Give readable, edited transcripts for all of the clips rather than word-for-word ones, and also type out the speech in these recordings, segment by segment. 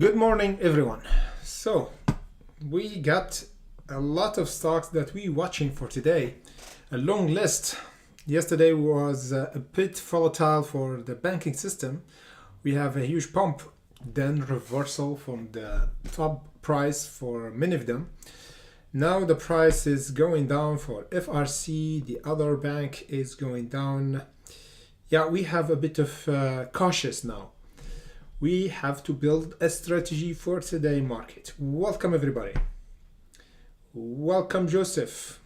Good morning, everyone. So, we got a lot of stocks that we watching for today. A long list. Yesterday was a bit volatile for the banking system. We have a huge pump, then reversal from the top price for many of them. Now the price is going down for FRC, the other bank is going down. Yeah, we have a bit of cautious now. We have to build a strategy for today's market. Welcome everybody. Welcome Joseph.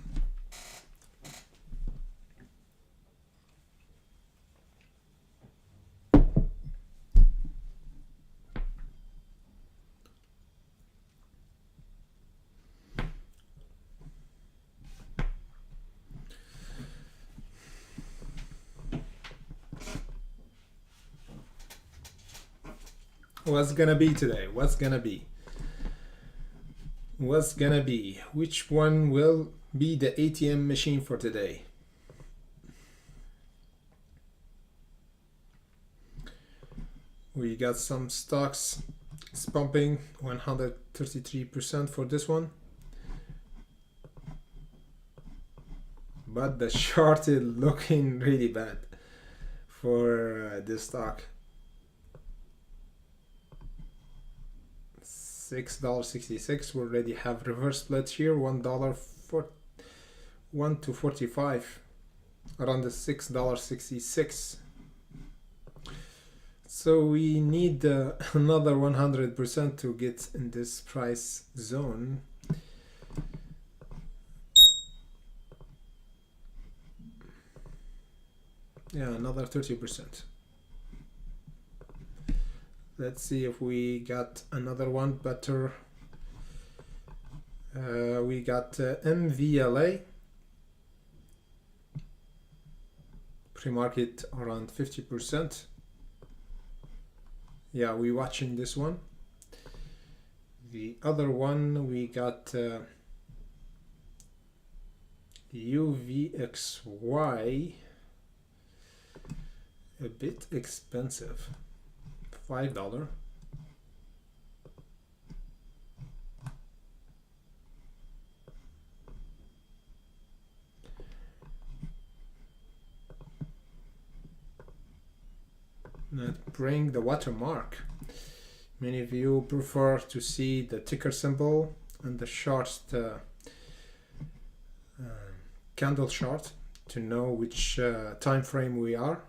What's gonna be today? What's gonna be? Which one will be the ATM machine for today? We got some stocks. It's pumping 133% for this one. But the chart is looking really bad for this stock. $6.66. We already have reverse split here. $1 for 1 to 45, around the $6.66. So we need another 100% to get in this price zone. Yeah, another 30%. Let's see if we got another one better. We got MVLA. Pre-market around 50%. Yeah, we watching this one. The other one we got UVXY. A bit expensive. $5. Let's bring the watermark. Many of you prefer to see the ticker symbol and the short candle chart to know which time frame we are.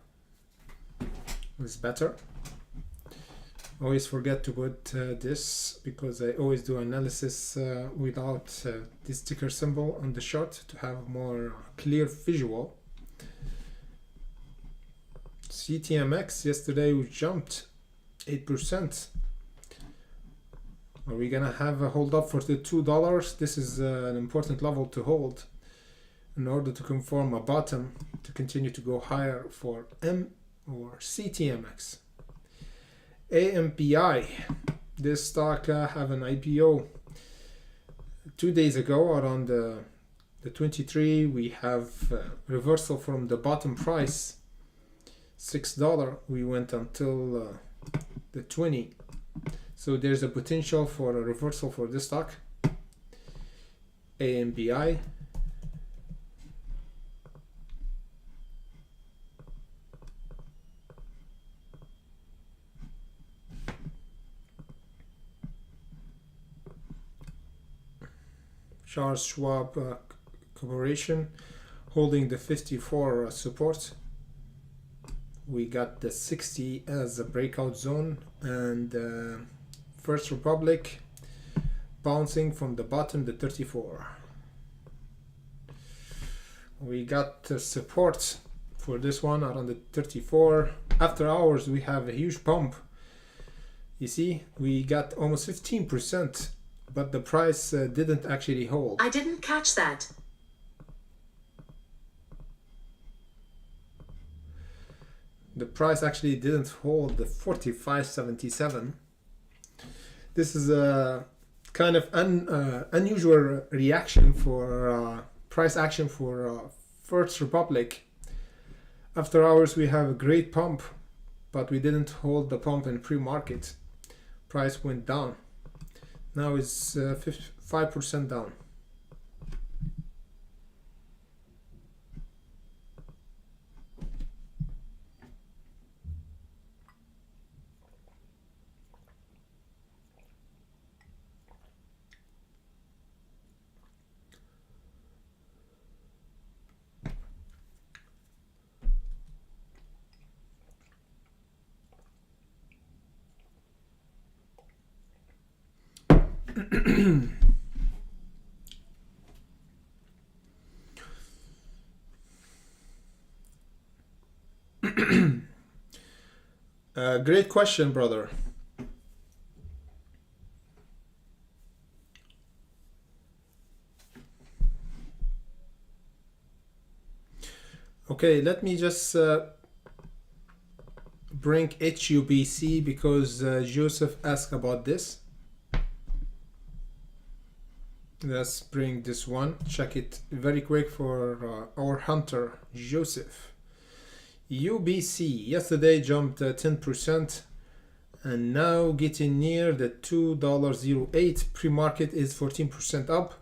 It's better. Always forget to put this because I always do analysis without this ticker symbol on the chart to have more clear visual. CTMX yesterday we jumped 8%. Are we gonna have a hold up for the $2? This is an important level to hold in order to conform a bottom to continue to go higher for M or CTMX. AMPI, this stock have an IPO 2 days ago around the 23. We have reversal from the bottom price $6. We went until the 20. So there's a potential for a reversal for this stock. AMPI. Charles Schwab Corporation holding the 54 support. We got the 60 as a breakout zone, and First Republic bouncing from the bottom, the 34. We got the support for this one around the 34. After hours we have a huge pump. You see, we got almost 15%. But the price didn't actually hold. I didn't catch that. The price actually didn't hold the 45.77. This is a kind of unusual reaction for price action for First Republic. After hours we have a great pump, but we didn't hold the pump in pre-market. price went down. Now it's 5% down. Great question, brother. Okay, let me just bring HUBC because Joseph asked about this. Let's bring this one. Check it very quick for our hunter, Joseph. UBC yesterday jumped 10% and now getting near the $2.08. Pre-market is 14% up.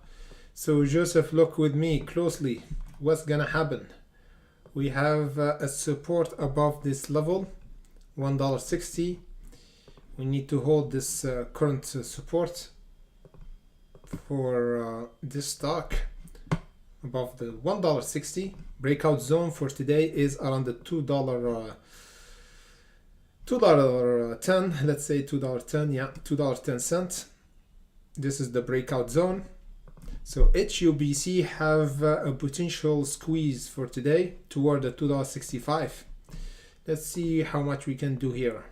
So Joseph, look with me closely. What's gonna happen? We have a support above this level, $1.60. We need to hold this current support for this stock above the $1.60. Breakout zone for today is around the $2.10. Let's say $2.10. Yeah, $2.10. This is the breakout zone. So HUBC have a potential squeeze for today toward the $2.65. Let's see how much we can do here.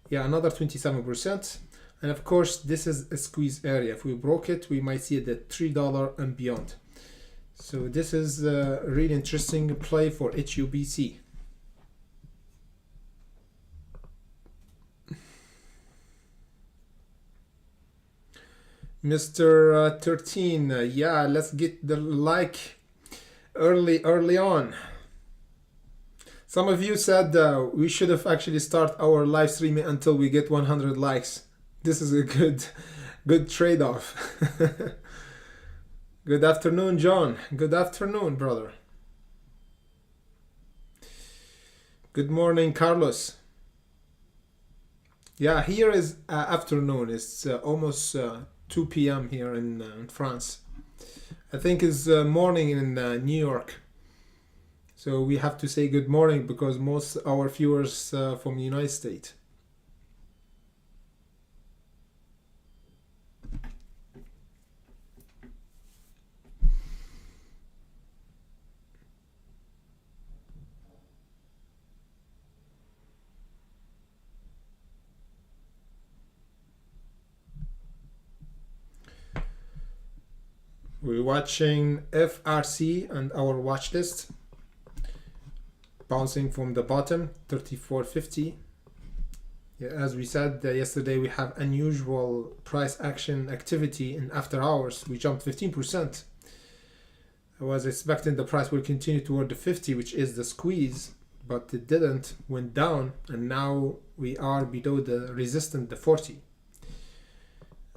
Yeah, another 27%. And of course, this is a squeeze area. If we broke it, we might see it at $3 and beyond. So this is a really interesting play for HUBC. Mr. 13, yeah, let's get the like early on. Some of you said we should have actually start our live streaming until we get 100 likes. This is a good trade-off. Good afternoon, John. Good afternoon, brother. Good morning, Carlos. Yeah, here is afternoon. It's almost 2 p.m. here in France. I think it's morning in New York. So we have to say good morning because most of our viewers from the United States. We're watching FRC and our watch list bouncing from the bottom 34.50. Yeah, as we said yesterday, we have unusual price action activity in after hours. We jumped 15%. I was expecting the price will continue toward the 50, which is the squeeze, but it didn't. Went down, and now we are below the resistance, the 40.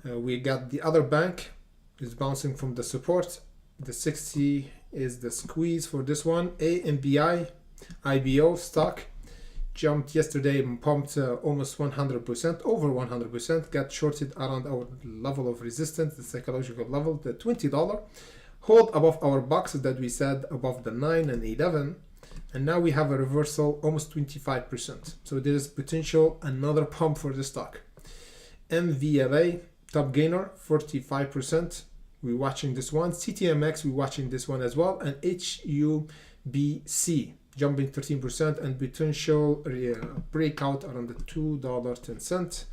We got the other bank is bouncing from the support. The 60 is the squeeze for this one. AMBI IBO stock jumped yesterday and pumped almost 100%, over 100%, got shorted around our level of resistance, the psychological level, the $20. Hold above our boxes that we said above the 9 and 11, and now we have a reversal almost 25%. So there is potential another pump for the stock. MVLA top gainer 45%. We're watching this one. CTMX, we're watching this one as well. And HUBC jumping 13% and potential breakout around the $2.10.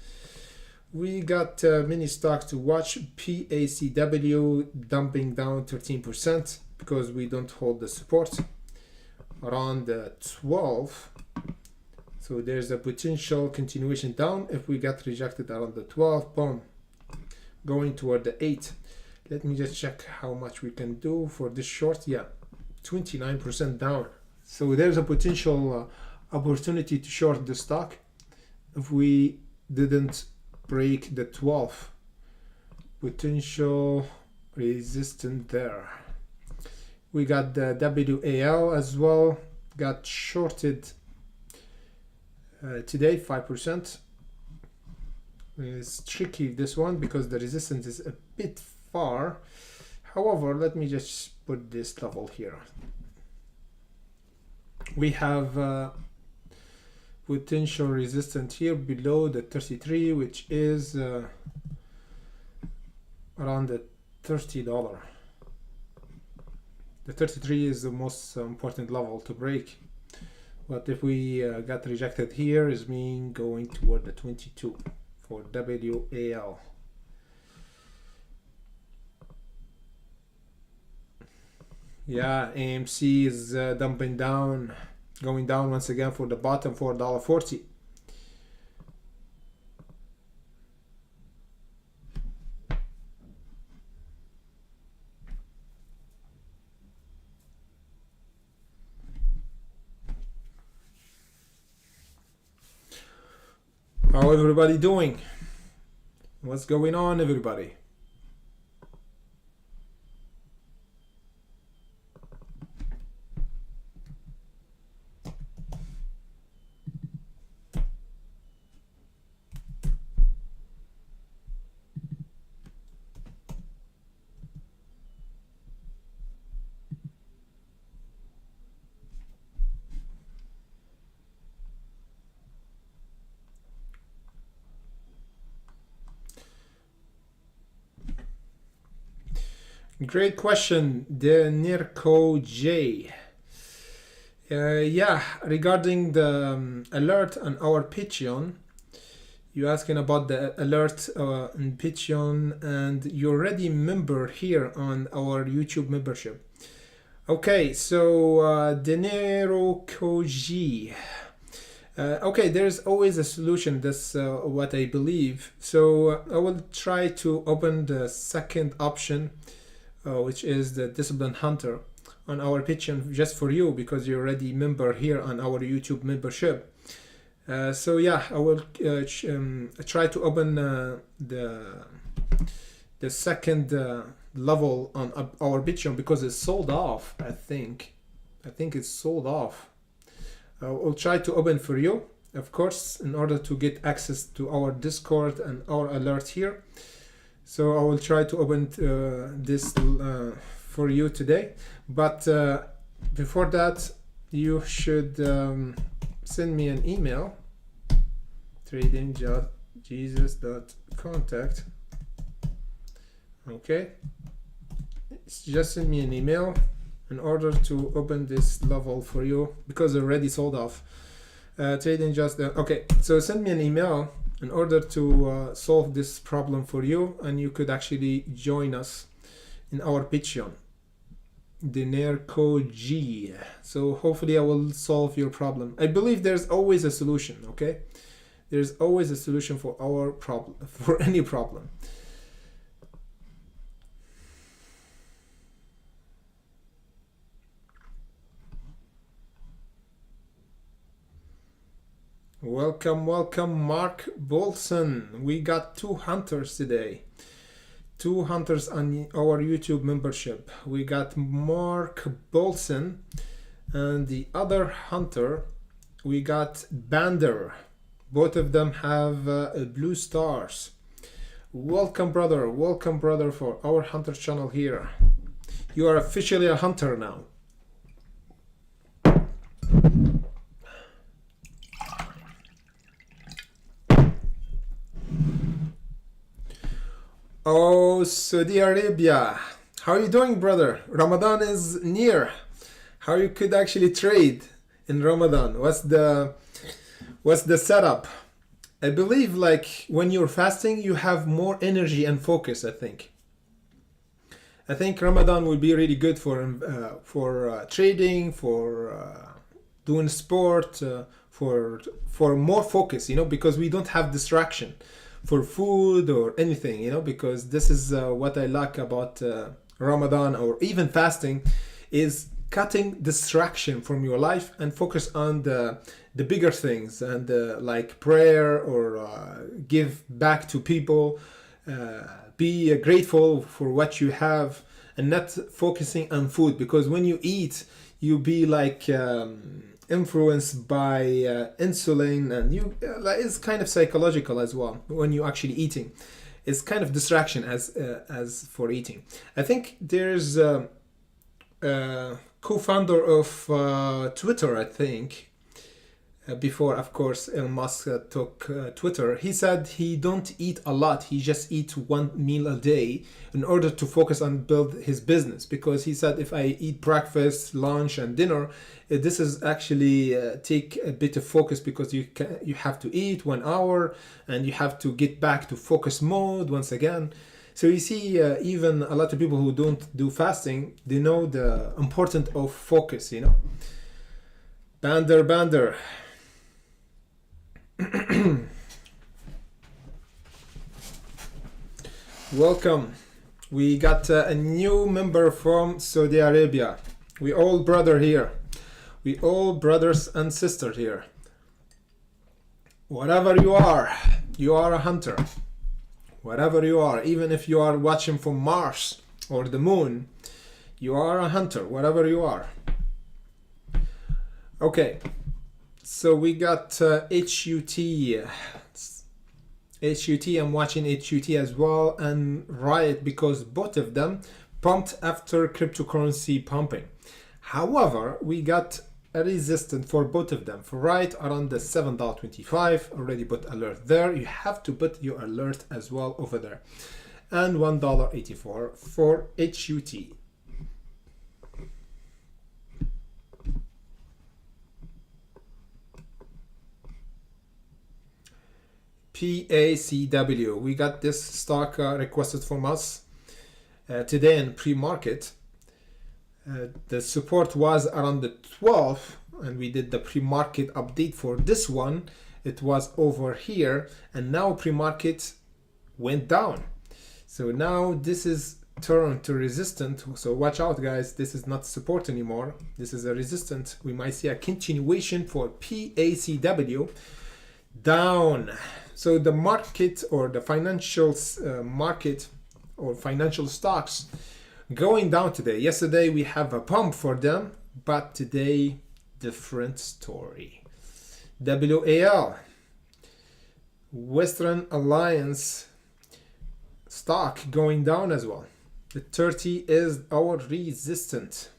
We got many stocks to watch. PACW dumping down 13% because we don't hold the support around the 12. So there's a potential continuation down if we get rejected around the 12. Boom, going toward the 8. Let me just check how much we can do for this short. Yeah, 29% down. So there's a potential opportunity to short the stock if we didn't break the 12 potential resistance there. We got the WAL as well, got shorted today 5%. It's tricky this one because the resistance is a bit far. However, let me just put this level here. We have potential resistance here below the 33, which is around the $30. The 33 is the most important level to break. But if we got rejected here, is mean going toward the 22 for WAL. Yeah, AMC is dumping down, going down once again for the bottom for $1.40. How everybody doing? What's going on, everybody? Great question, Nirko J. Yeah, regarding the alert on our Patreon, you're asking about the alert on Patreon, and you're already member here on our YouTube membership. Okay, so Dinero Koji. Okay, there's always a solution. That's what I believe. So I will try to open the second option, which is the Discipline Hunter on our Patreon, just for you because you're already member here on our YouTube membership. So yeah, I will try to open the second level on our Patreon because it's sold off. I think it's sold off. I'll try to open for you, of course, in order to get access to our Discord and our alert here. So I will try to open this for you today. But before that, you should send me an email, tradingjesus.contact. Okay, just send me an email in order to open this level for you because it's already sold off. Okay, so send me an email in order to solve this problem for you, and you could actually join us in our Patreon, Dinerco G. So hopefully I will solve your problem. I believe there's always a solution. Okay, there's always a solution for our problem, for any problem. Welcome, Mark Bolson. We got 2 hunters today. 2 hunters on our YouTube membership. We got Mark Bolson, and the other hunter, we got Bander. Both of them have blue stars. Welcome, brother. Welcome, brother, for our hunter channel here. You are officially a hunter now. Oh, Saudi Arabia. How are you doing, brother? Ramadan is near. How you could actually trade in Ramadan? What's the setup? I believe like when you're fasting, you have more energy and focus, I think Ramadan will be really good for trading, for doing sport, for more focus, because we don't have distraction for food or anything, because this is what I like about Ramadan or even fasting, is cutting distraction from your life and focus on the bigger things, and like prayer, or give back to people, be grateful for what you have, and not focusing on food, because when you eat you be like influenced by insulin, and you like, it's kind of psychological as well when you're actually eating. It's kind of distraction as for eating. I think there's co-founder of Twitter, I think, before, of course, Elon Musk took Twitter. He said he don't eat a lot. He just eats one meal a day in order to focus on build his business. Because he said, if I eat breakfast, lunch, and dinner, this is actually take a bit of focus, because you have to eat 1 hour and you have to get back to focus mode once again. So you see, even a lot of people who don't do fasting, they know the importance of focus, you know. Bander. Welcome. We got a new member from Saudi Arabia. We all brother here. We all brothers and sisters here. Whatever you are a hunter. Whatever you are, even if you are watching from Mars or the moon, you are a hunter, whatever you are. Okay, so we got HUT. I'm watching HUT as well, and Riot, because both of them pumped after cryptocurrency pumping. However, we got a resistance for both of them. For Riot around the $7.25, already put alert there. You have to put your alert as well over there. And $1.84 for HUT. PACW, we got this stock requested from us today in pre-market. The support was around the 12, and we did the pre-market update for this one. It was over here, and now pre-market went down. So now this is turned to resistant. So watch out, guys. This is not support anymore. This is a resistant. We might see a continuation for PACW down. So the market, or the financial market, or financial stocks, going down today. Yesterday we have a pump for them, but today different story. WAL, Western Alliance stock going down as well. The 30 is our resistant.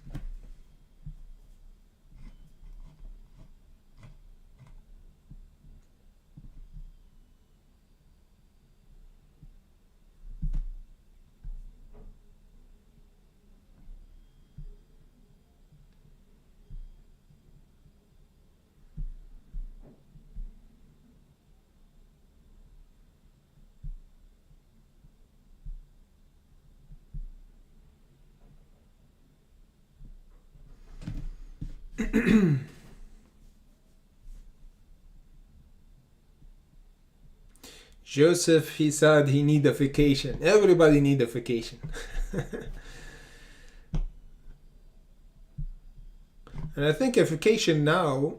Joseph, he said he need a vacation. Everybody need a vacation. And I think a vacation now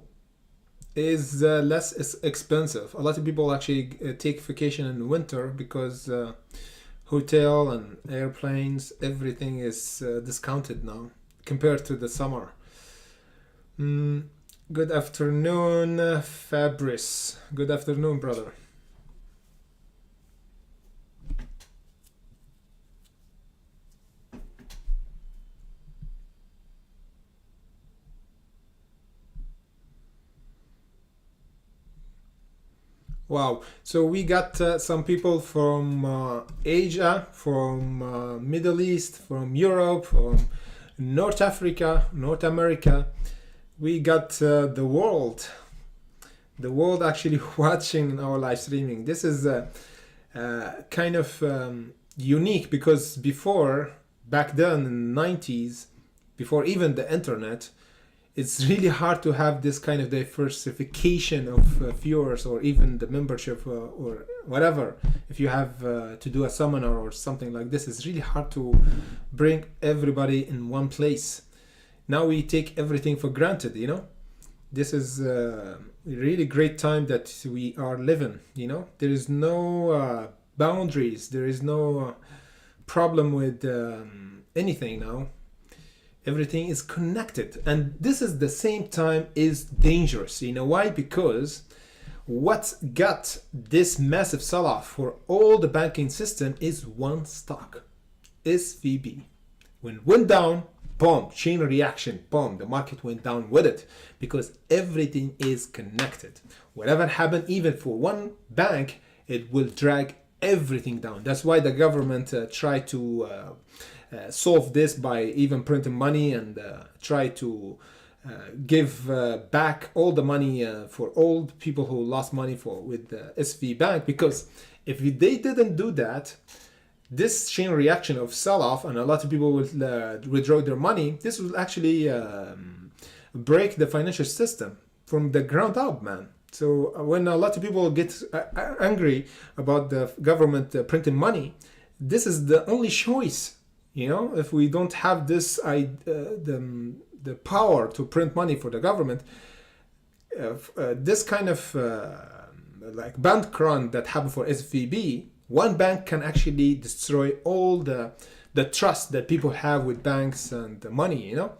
is less expensive. A lot of people actually take vacation in winter, because hotel and airplanes, everything is discounted now compared to the summer. Good afternoon, Fabrice. Good afternoon, brother. Wow. So we got some people from Asia, from Middle East, from Europe, from North Africa, North America. We got the world actually watching our live streaming. This is kind of unique, because back then in the 90s, before even the internet, it's really hard to have this kind of diversification of viewers, or even the membership or whatever. If you have to do a seminar or something like this, it's really hard to bring everybody in one place. now we take everything for granted, you know. This is a really great time that we are living, you know. There is no boundaries, there is no problem with anything now. Everything is connected, and this is the same time is dangerous. You know why? Because what got this massive sell-off for all the banking system is one stock, SVB. When it went down, boom, chain reaction, boom, the market went down with it, because everything is connected. Whatever happened, even for one bank, it will drag everything down. That's why the government tried to solve this by even printing money and try to give back all the money for all the people who lost money with the SV Bank. Because if they didn't do that, this chain reaction of sell-off and a lot of people will withdraw their money, this will actually break the financial system from the ground up, man. So when a lot of people get angry about the government printing money, this is the only choice. You know, if we don't have this, the power to print money for the government, this kind of like bank run that happened for SVB, one bank can actually destroy all the trust that people have with banks and the money, you know.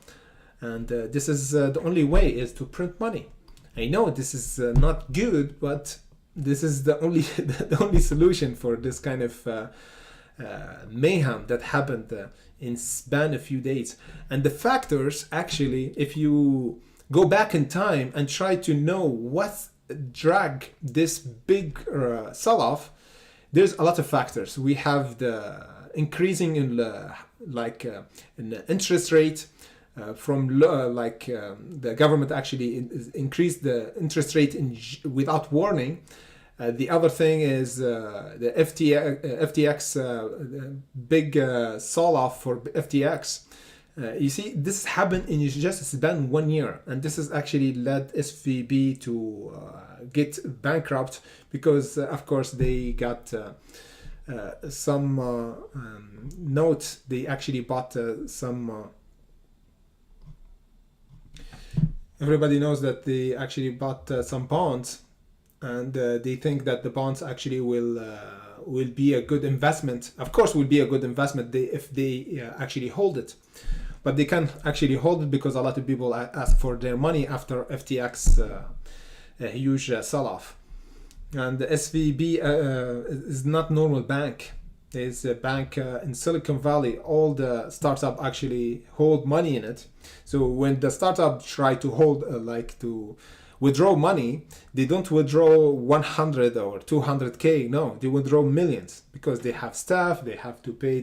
And this is the only way is to print money. I know this is not good, but this is the only the only solution for this kind of mayhem that happened in span a few days. And the factors, actually, if you go back in time and try to know what drag this big sell-off, there's a lot of factors. We have the increasing in in the interest rate from the government actually increased the interest rate without warning. The other thing is the FTX big sell-off for FTX. You see, this happened in just span 1 year, and this has actually led SVB to get bankrupt because, of course, they got some note. They actually bought some. Everybody knows that they actually bought some bonds. And they think that the bonds actually will be a good investment. Of course, will be a good investment if they actually hold it. But they can't actually hold it because a lot of people ask for their money after FTX huge sell-off. And the SVB is not normal bank. It's a bank in Silicon Valley. All the startup actually hold money in it. So when the startup try to hold to withdraw money, they don't withdraw 100 or 200k. No, they withdraw millions because they have staff, they have to pay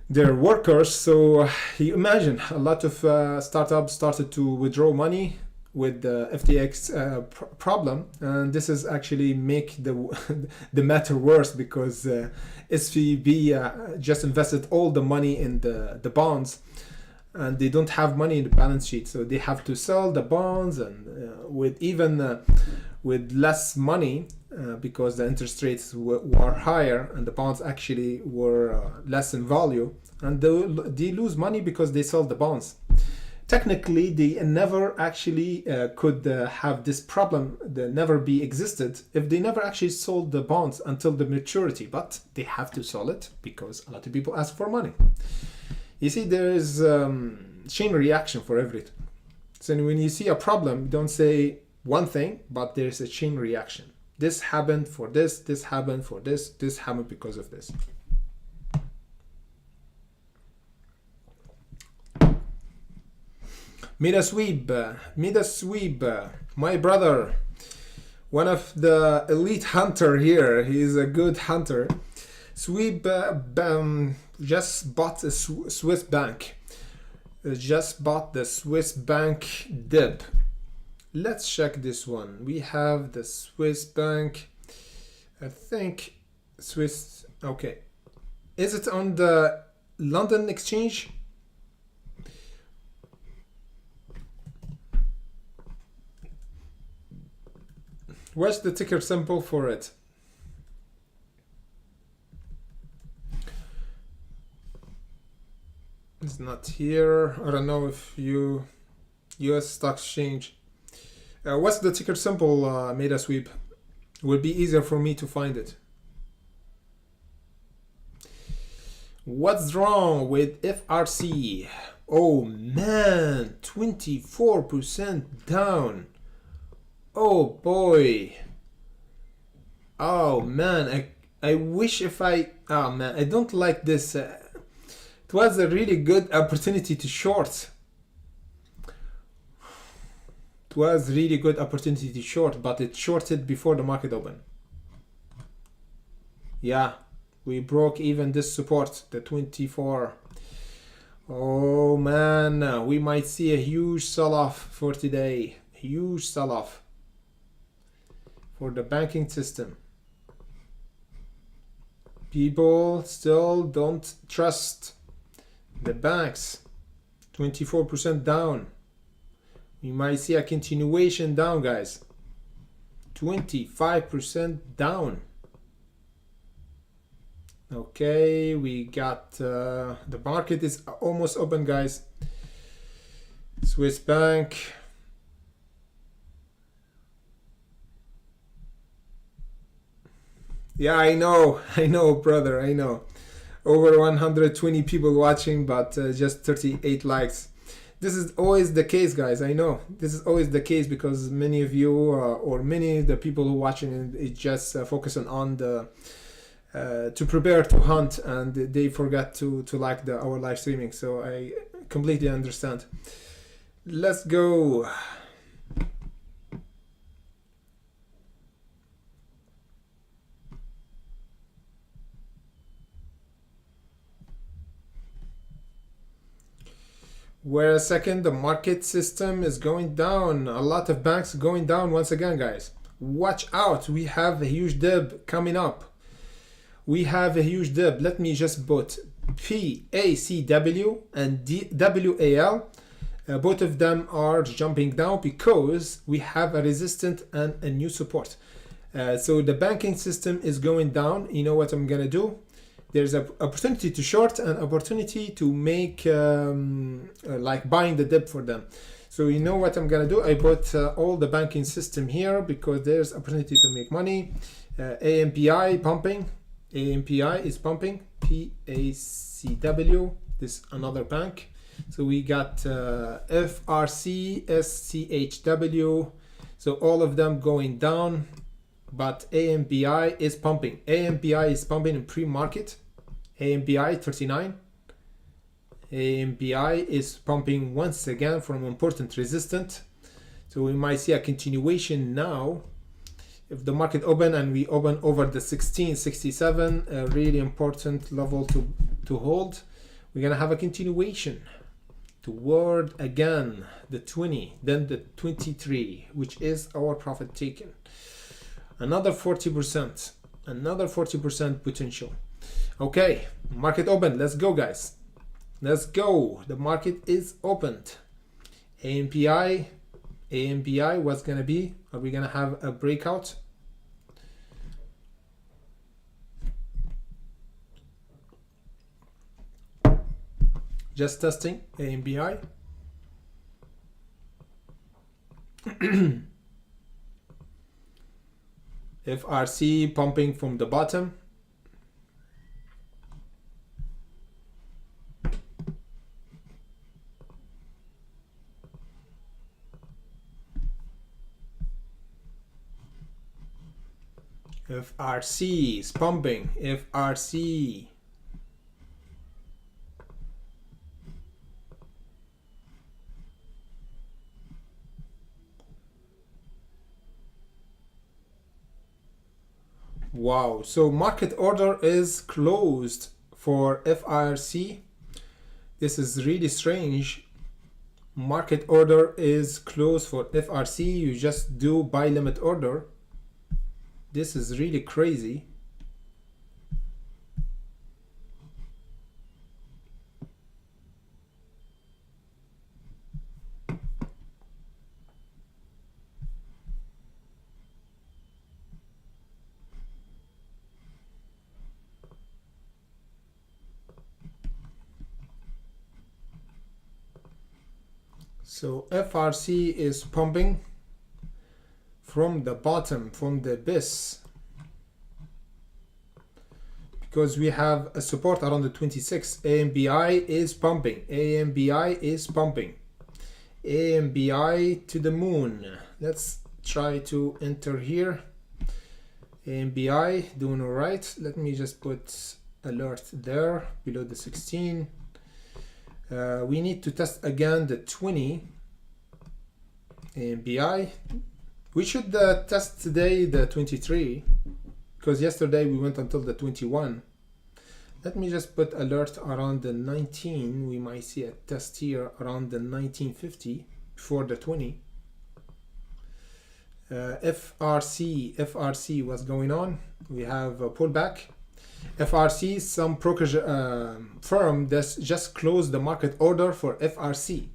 their workers. So you imagine a lot of startups started to withdraw money with the FTX problem, and this is actually make the matter worse because SVB just invested all the money in the bonds, and they don't have money in the balance sheet, so they have to sell the bonds, and with less money because the interest rates were higher and the bonds actually were less in value, and they lose money because they sell the bonds. Technically, they never actually could have this problem, they never be existed if they never actually sold the bonds until the maturity, but they have to sell it because a lot of people ask for money. You see, there is chain reaction for everything. So when you see a problem, don't say one thing, but there's a chain reaction. This happened for this, this happened for this, this happened because of this. Mida Sweeb, my brother, one of the elite hunter here. He's a good hunter. Sweeb just bought a Swiss bank. Just bought the Swiss bank dip. Let's check this one. We have the Swiss bank. I think Swiss. Okay. Is it on the London exchange? What's the ticker symbol for it? It's not here. I don't know if US stock exchange. What's the ticker symbol, Meta Sweep? It would be easier for me to find it. What's wrong with FRC? Oh man, 24% down. Oh boy. Oh man, I wish if oh man, I don't like this. It was a really good opportunity to short. It was really good opportunity to short, but it shorted before the market opened. Yeah, we broke even this support, the 24. Oh man, we might see a huge sell-off for today. Huge sell-off for the banking system. People still don't trust the banks. 24% down. We might see a continuation down, guys. 25% down. Okay, we got the market is almost open, guys. Swiss Bank. Yeah, I know, brother, I know. Over 120 people watching, but just 38 likes. This is always the case, guys. I know this is always the case because many of you or many of the people who watching it just focusing on the to prepare to hunt, and they forgot to like our live streaming. So I completely understand. Let's go. Wait a second, the market system is going down. A lot of banks going down once again, guys. Watch out, we have a huge dip coming up. We have a huge dip. Let me just put PACW and WAL. Both of them are jumping down because we have a resistance and a new support. So the banking system is going down. You know what I'm gonna do? There's an opportunity to short and opportunity to make like buying the dip for them. So you know what I'm gonna do? I put all the banking system here because there's opportunity to make money. AMPI pumping. AMPI is pumping. PACW, this another bank. So we got FRC, SCHW. So all of them going down, but AMPI is pumping. AMPI is pumping in pre-market. AMPI 39. AMPI is pumping once again from important resistance. So we might see a continuation now. If the market open and we open over the 1667, a really important level to hold, we're gonna have a continuation toward again the 20, then the 23, which is our profit taken. Another 40%, another 40% potential. Okay, market open. Let's go, guys. Let's go. The market is opened. AMPI, what's gonna be? Are we gonna have a breakout? Just testing AMPI. FRC pumping from the bottom. FRC is pumping. FRC. Wow, so market order is closed for FRC. This is really strange. Market order is closed for FRC. You just do buy limit order. This is really crazy. So FRC is pumping from the bottom, from the abyss, because we have a support around the 26. AMBI is pumping. AMBI is pumping. AMBI to the moon. Let's try to enter here. AMBI doing all right. Let me just put alert there below the 16. We need to test again the 20. AMBI. We should test today the 23, because yesterday we went until the 21. Let me just put alert around the 19. We might see a test here around the 1950 before the 20. FRC, what's going on? We have a pullback. FRC, some brokerage firm that just closed the market order for FRC.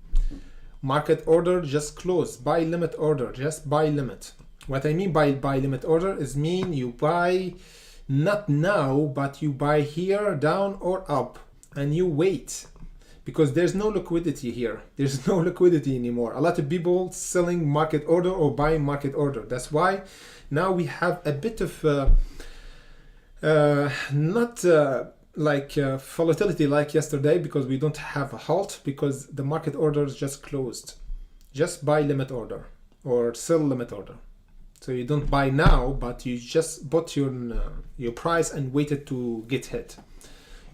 Market order just closed. Buy limit order, just buy limit. What I mean by buy limit order is mean you buy not now, but you buy here, down or up, and you wait, because there's no liquidity here. There's no liquidity anymore. A lot of people selling market order or buying market order. That's why now we have a bit of not like volatility like yesterday, because we don't have a halt, because the market orders just closed. Just buy limit order or sell limit order. So you don't buy now, but you just bought your price and waited to get hit.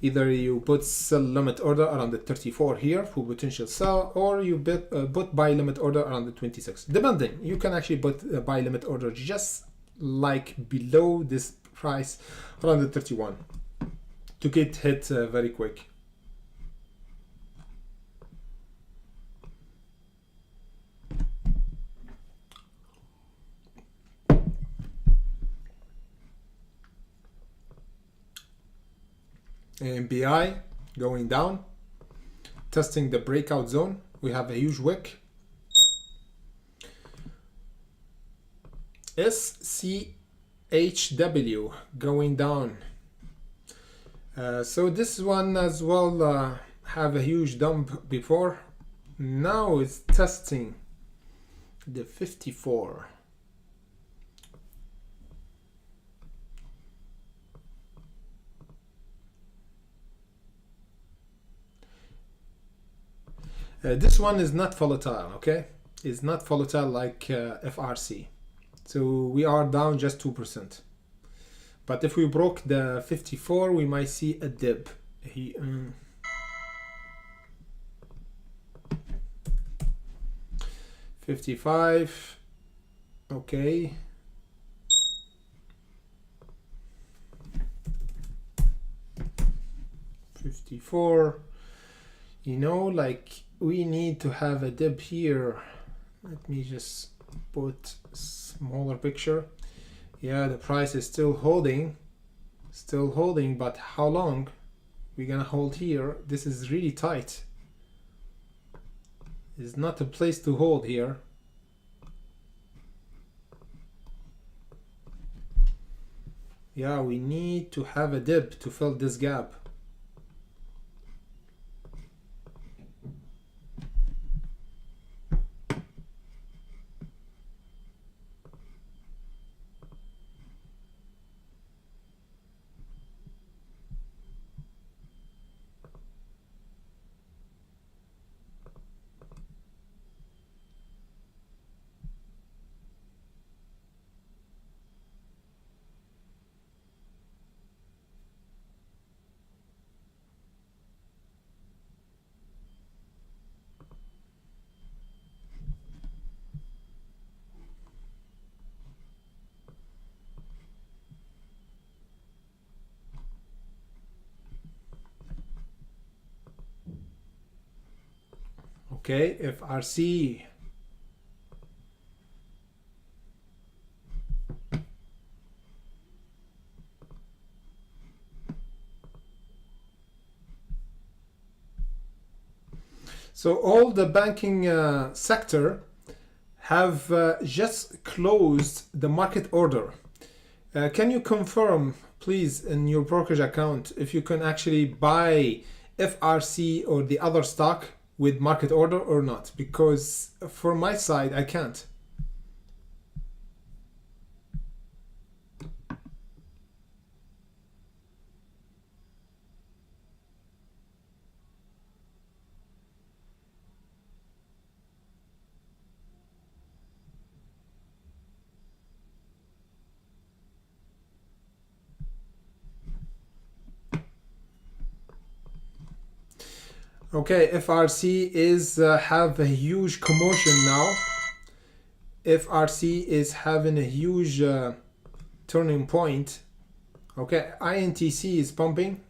Either you put sell limit order around the 34 here for potential sell, or you put buy limit order around the 26. Depending, you can actually put a buy limit order just like below this price around the 31 to get hit very quick. AMBI going down, testing the breakout zone. We have a huge wick. SCHW going down. So this one as well have a huge dump before. Now it's testing the 54. This one is not volatile, okay? It's not volatile like FRC. So we are down just 2%. But if we broke the 54, we might see a dip. 55, okay. $54, you know, like we need to have a dip here. Let me just put smaller picture. Yeah, the price is still holding, but how long we're gonna hold here? This is really tight. It's not a place to hold here. Yeah, we need to have a dip to fill this gap. Okay, FRC. So all the banking sector have just closed the market order. Can you confirm, please, in your brokerage account, if you can actually buy FRC or the other stock with market order or not, because for my side I can't. Okay, FRC is have a huge commotion now. FRC is having a huge turning point. Okay, INTC is pumping.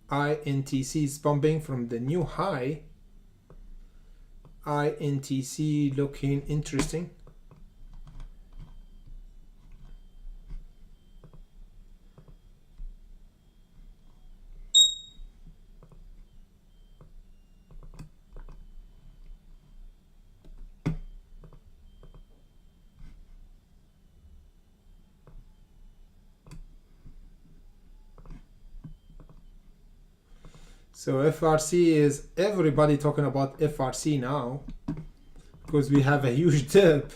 INTC is pumping from the new high. INTC looking interesting. So FRC is everybody talking about FRC now because we have a huge dip.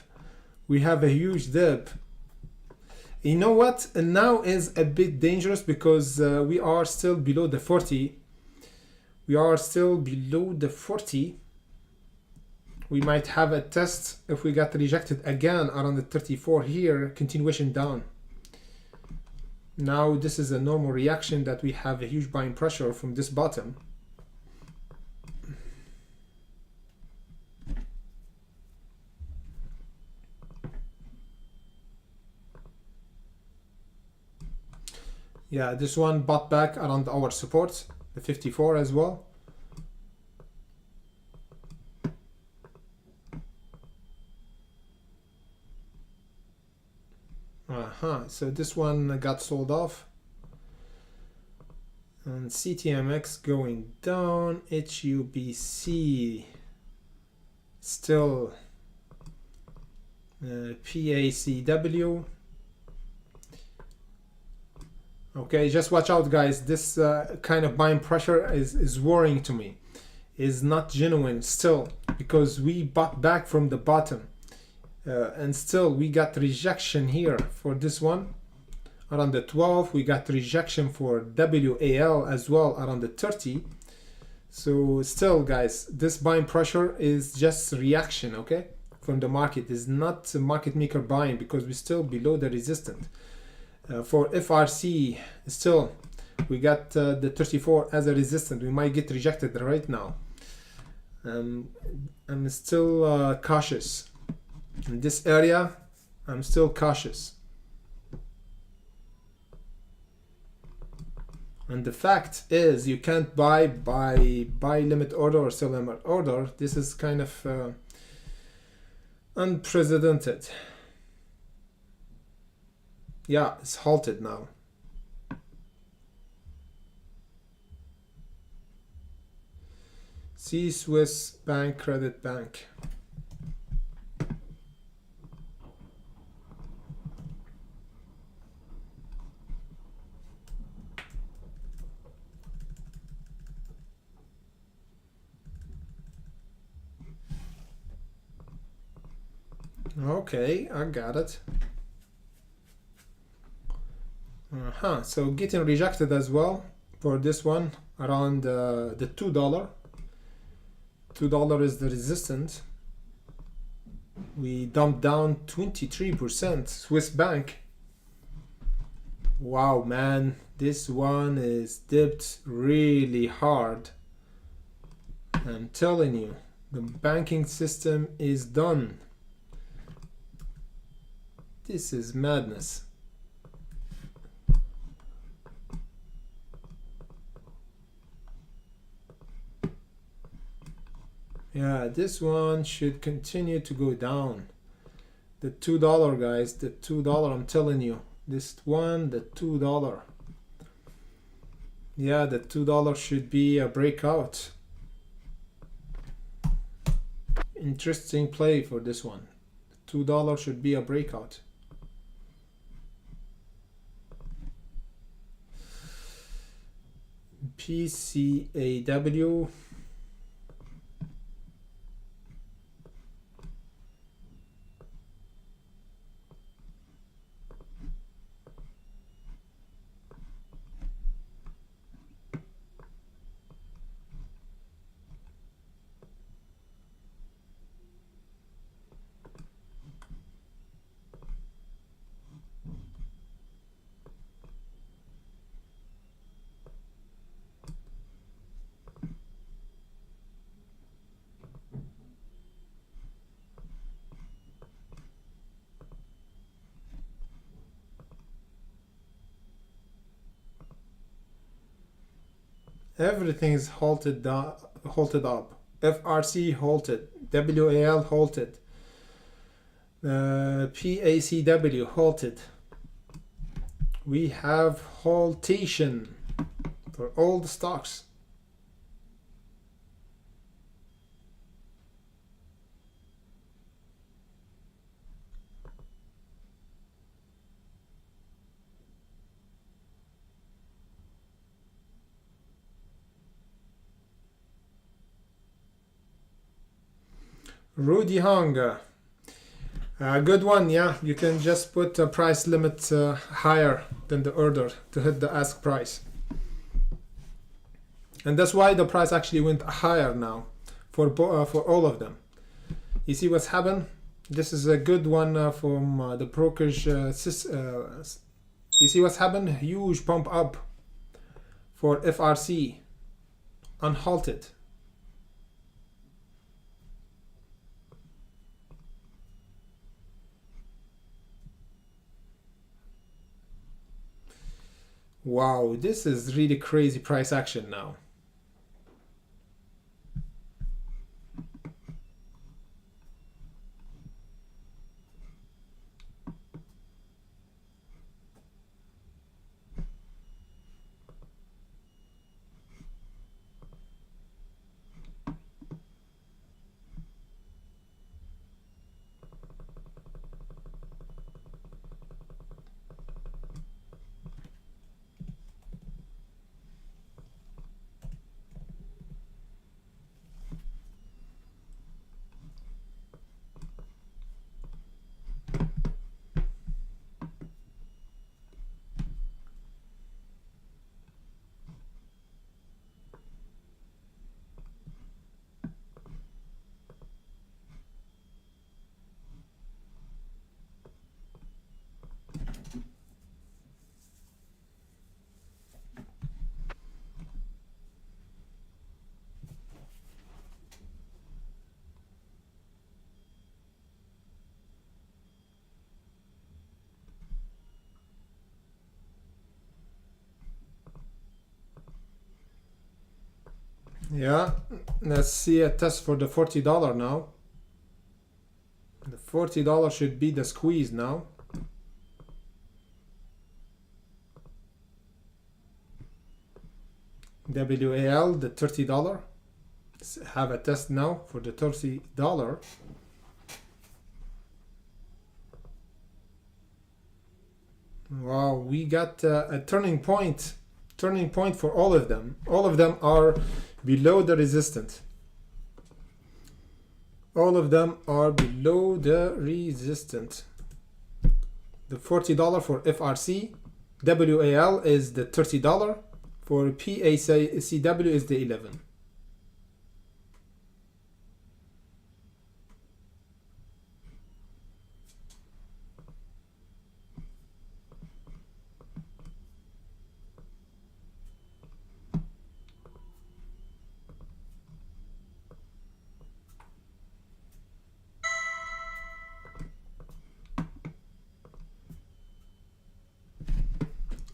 We have a huge dip. You know what? And now is a bit dangerous because we are still below the 40. We are still below the 40. We might have a test if we got rejected again around the 34 here, continuation down. Now this is a normal reaction that we have a huge buying pressure from this bottom. Yeah, this one bought back around our support, the 54 as well. So this one got sold off. And CTMX going down, HUBC still PACW. Okay, just watch out guys, this kind of buying pressure is worrying to me. Is not genuine still, because we bought back from the bottom. And still we got rejection here for this one around the 12. We got rejection for WAL as well around the 30. So still guys, this buying pressure is just reaction, okay, from the market. Is not market maker buying, because we're still below the resistance. For FRC still we got the 34 as a resistance. We might get rejected right now. I'm still cautious. In this area, I'm still cautious. And the fact is, you can't buy limit order or sell limit order. This is kind of unprecedented. Yeah, it's halted now. See Swiss Bank Credit Bank. Okay, I got it. So getting rejected as well for this one around the $2. $2 is the resistance. We dumped down 23%. Swiss Bank. Wow, man, this one is dipped really hard. I'm telling you, the banking system is done. This is madness. Yeah, this one should continue to go down. The $2 guys, the $2, I'm telling you. This one, the $2. Yeah, the $2 should be a breakout. Interesting play for this one. The $2 should be a breakout. PCAW. Everything is halted up. FRC halted. WAL halted. PACW halted. We have haltation for all the stocks. Rudy Hong, good one. Yeah, you can just put a price limit higher than the order to hit the ask price, and that's why the price actually went higher now for all of them. You see what's happened? This is a good one from the brokerage. You see what's happened? Huge pump up for FRC, unhalted. Wow, this is really crazy price action now. Yeah, let's see a test for the $40 now. The $40 should be the squeeze now. WAL, the $30. Let's have a test now for the $30. Wow, we got a turning point for all of them. All of them are below the resistance. All of them are below the resistance. The $40 for FRC, WAL is the $30, for PACW is the 11.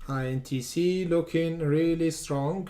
INTC looking really strong.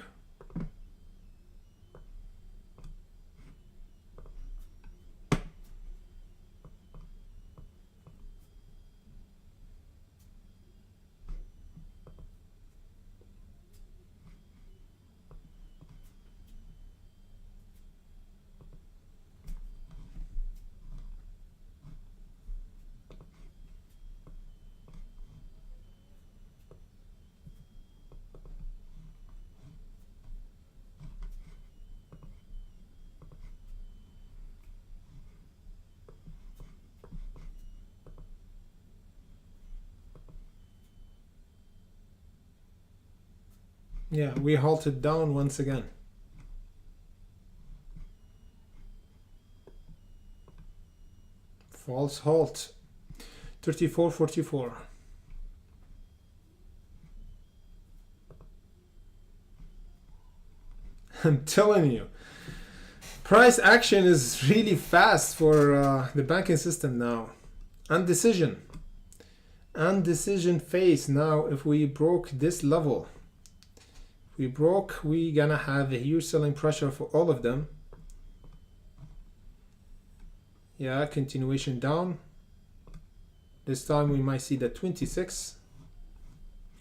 Yeah, we halted down once again. False halt. 34.44. I'm telling you, price action is really fast for the banking system now. Undecision phase now. If we broke this level, We broke, we gonna have a huge selling pressure for all of them. Yeah, continuation down. This time we might see the 26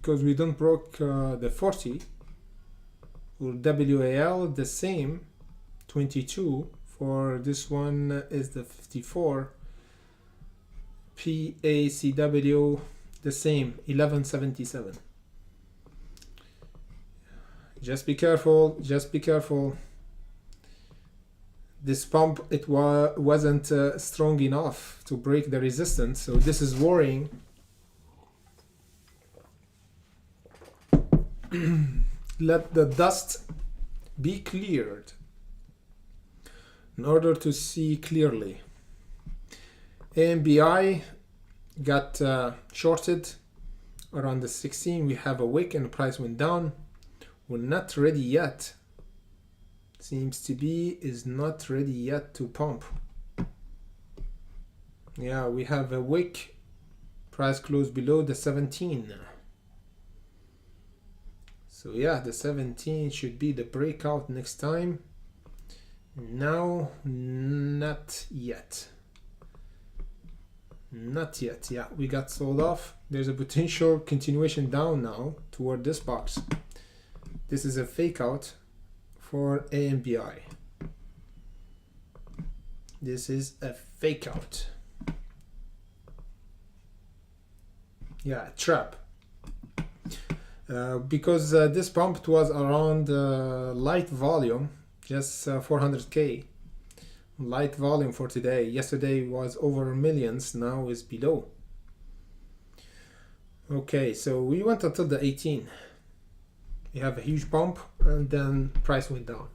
because we don't broke the 40. For WAL the same, 22. For this one is the 54. PACW the same, 1177. Just be careful, just be careful. This pump, it wasn't strong enough to break the resistance, so this is worrying. Let the dust be cleared in order to see clearly. AMBI got shorted around the 16. We have a wick and the price went down. We're not ready yet. Seems to be is not ready yet to pump. Yeah, we have a wick. Price closed below the 17. So yeah, the 17 should be the breakout next time. Now, not yet. Not yet. Yeah, we got sold off. There's a potential continuation down now toward this box. This is a fake out for AMBI. This is a fake out. Yeah, trap. Because this pump was around light volume, just 400k. Light volume for today. Yesterday was over millions, now is below. Okay, so we went until the 18. We have a huge pump and then price went down.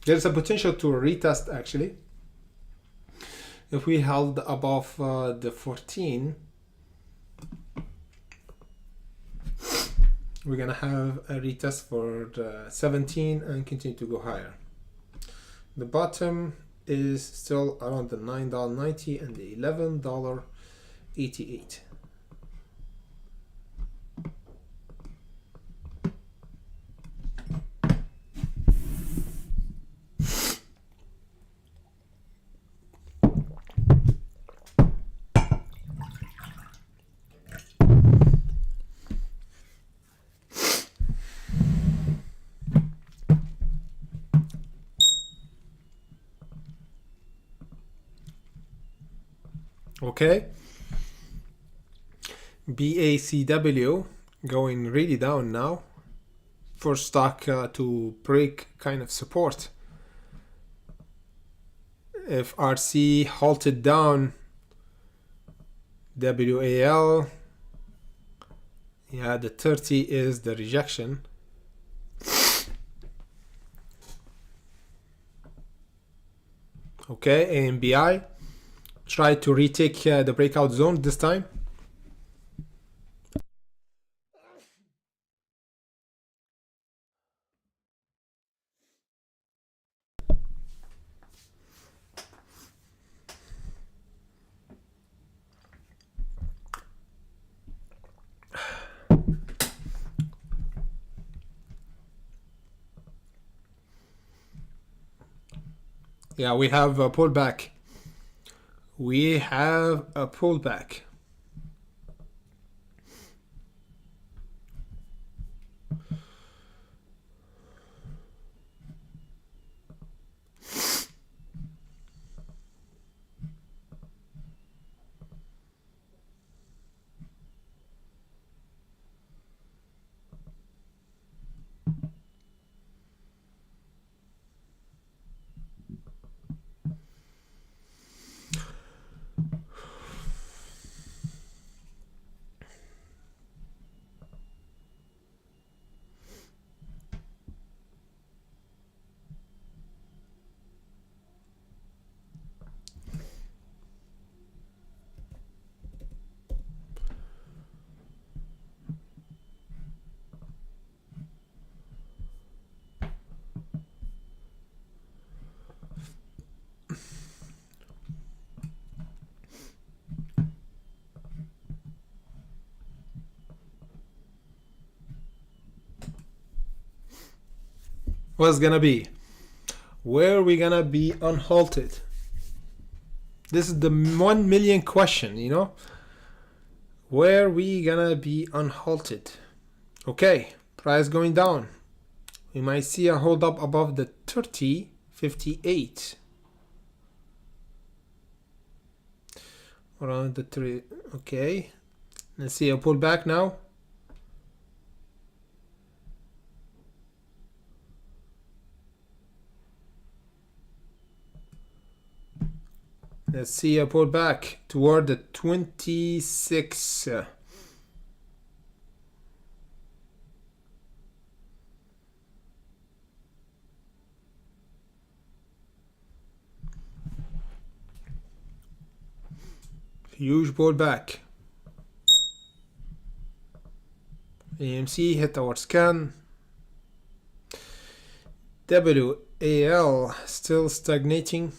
There's a potential to retest actually. If we held above the 14, we're gonna have a retest for the 17 and continue to go higher. The bottom is still around the $9.90 and the $11.88. Okay, BACW going really down now. First stock to break kind of support. FRC halted down. WAL, yeah, the 30 is the rejection. Okay, AMBI try to retake the breakout zone this time. Yeah, we have a pullback. We have a pullback. What's gonna be? Where are we gonna be unhalted? This is the 1 million question, you know? Where we gonna be unhalted? Okay, price going down. We might see a hold up above the 30.58. Around the 3. Okay, let's see a pullback now. Let's see a pullback toward the 26. Huge pullback. AMC hit our scan. WAL still stagnating.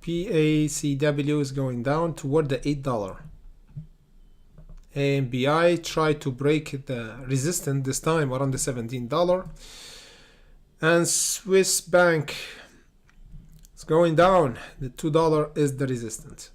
PACW is going down toward the $8. AMBI tried to break the resistance this time around the $17. And Swiss Bank is going down. The $2 is the resistance.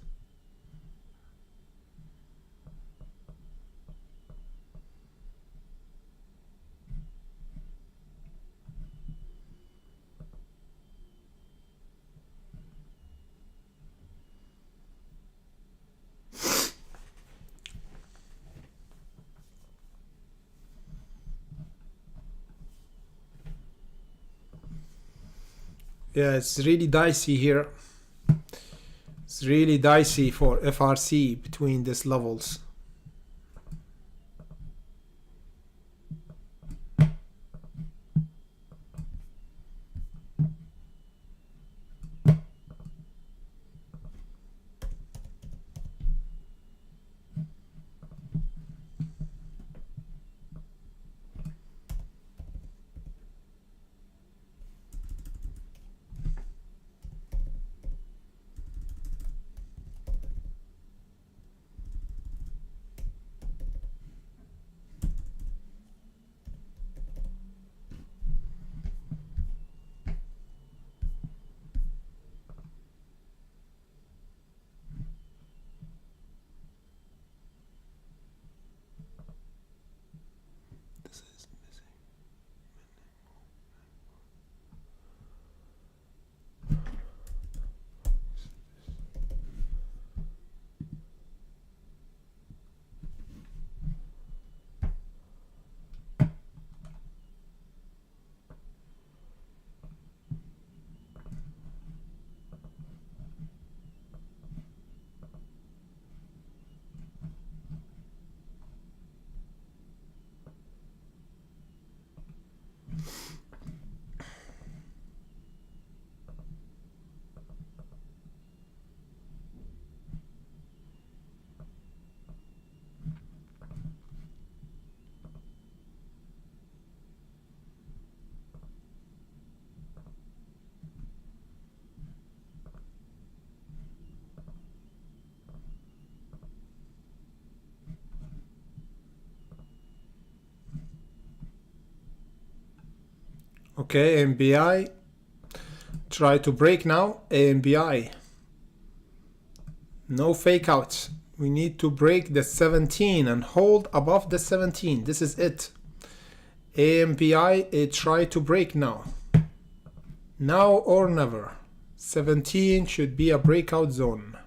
Yeah, it's really dicey here. It's really dicey for FRC between these levels. Okay, AMBI try to break now. AMBI, no fake outs. We need to break the 17 and hold above the 17. This is it. AMBI try to break now. Now or never. 17 should be a breakout zone.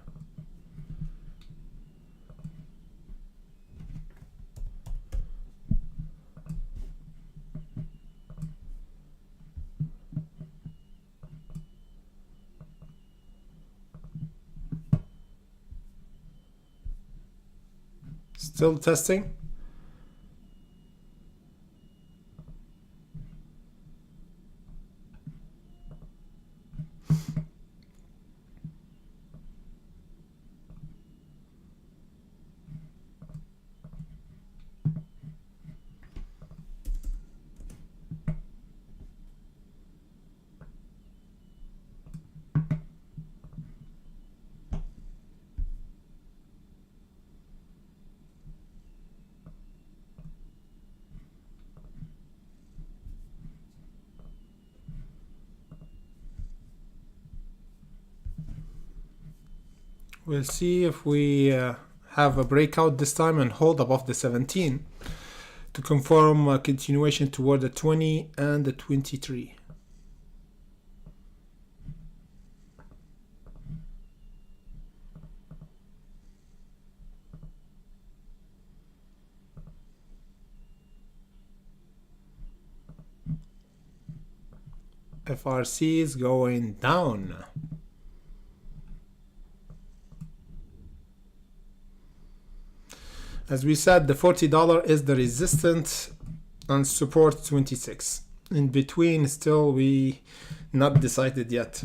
Still testing. We'll see if we have a breakout this time and hold above the 17 to confirm a continuation toward the 20 and the 23. FRC is going down. As we said, the $40 is the resistance and support 26. In between, still we not decided yet.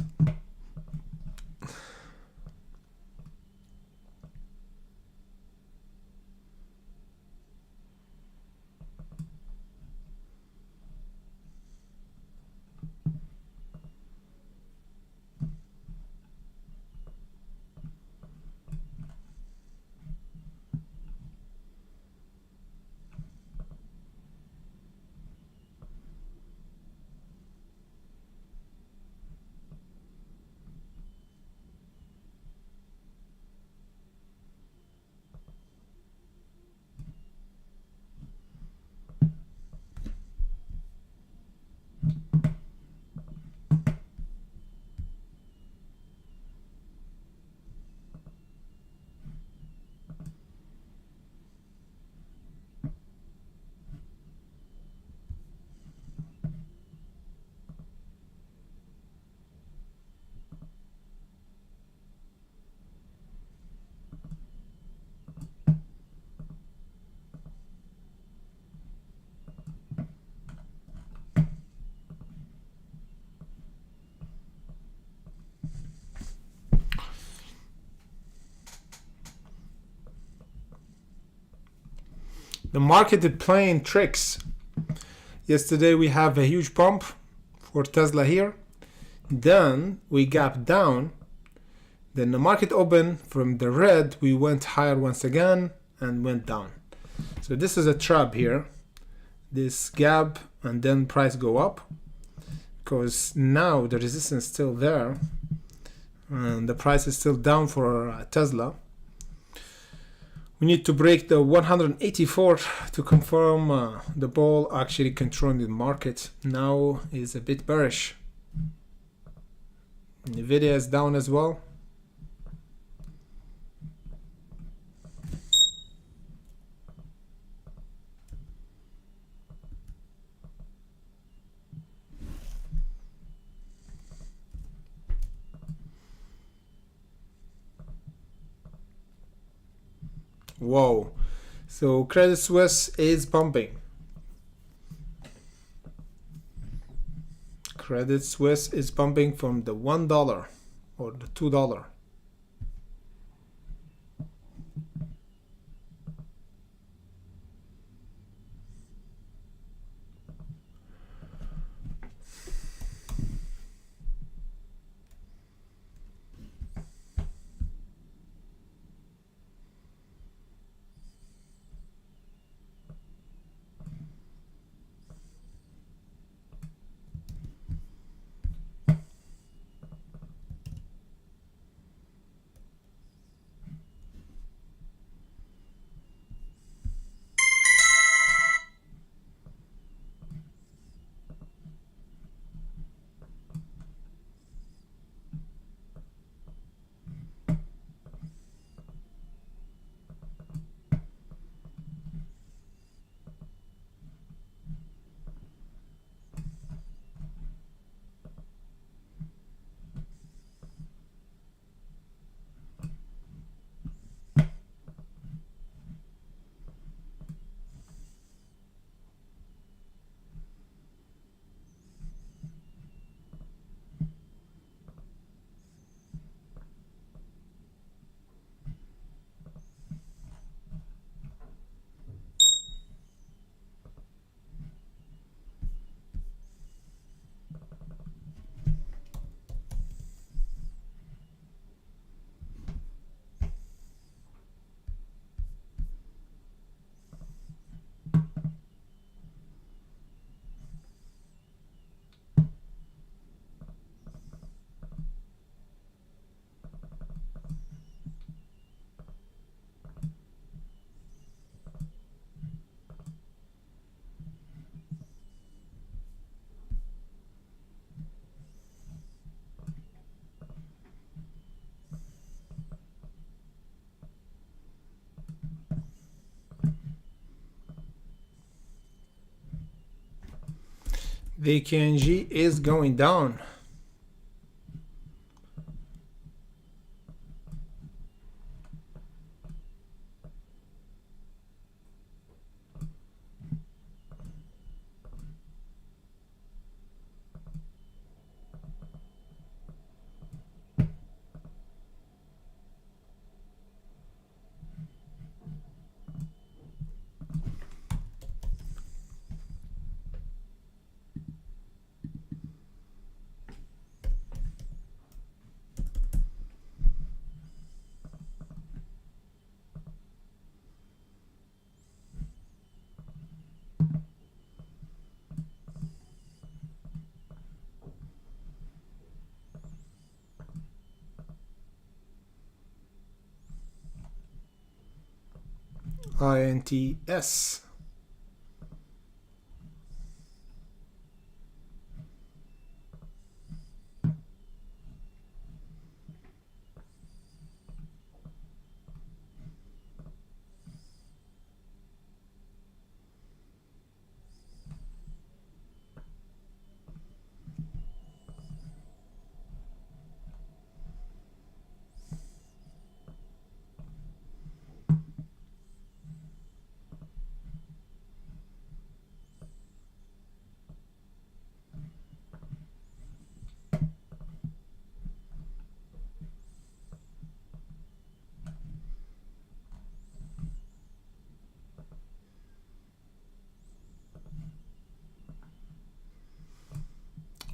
The market is playing tricks. Yesterday we have a huge pump for Tesla here. Then we gap down. Then the market opened from the red. We went higher once again and went down. So this is a trap here. This gap and then price go up. Because now the resistance is still there. And the price is still down for Tesla. We need to break the 184 to confirm the ball actually controlling the market. Now is a bit bearish. Nvidia is down as well. Whoa, so Credit Suisse is pumping. Credit Suisse is pumping from the $1 or the $2. The KNG is going down. INTS.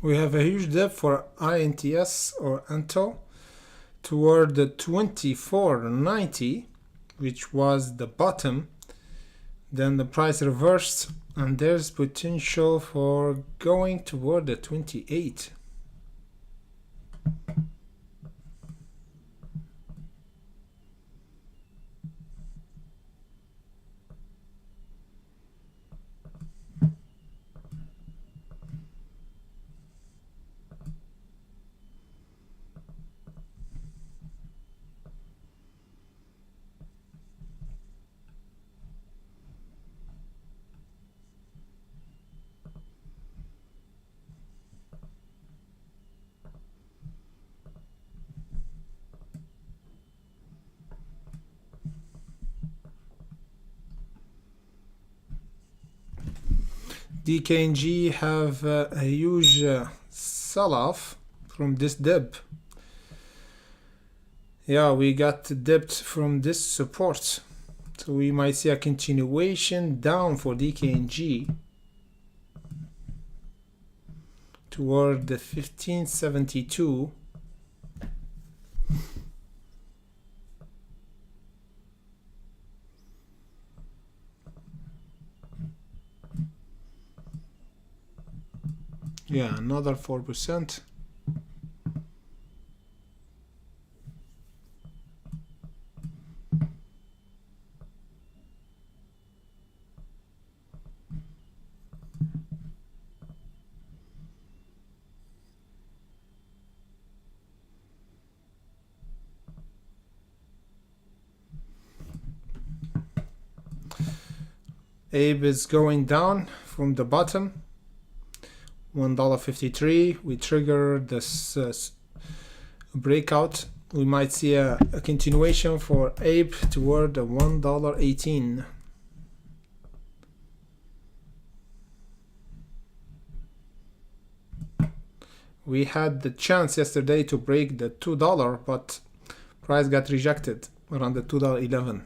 We have a huge dip for INTS or ANTO toward the 2490, which was the bottom. Then the price reversed, and there's potential for going toward the 28. DKNG have a huge sell-off from this dip. Yeah, we got dipped from this support, so we might see a continuation down for DKNG toward the 1572. Yeah, another 4%. Abe is going down from the bottom. $1.53. We trigger this breakout. We might see a continuation for Abe toward the $1.18. We had the chance yesterday to break the $2, but price got rejected around the $2.11.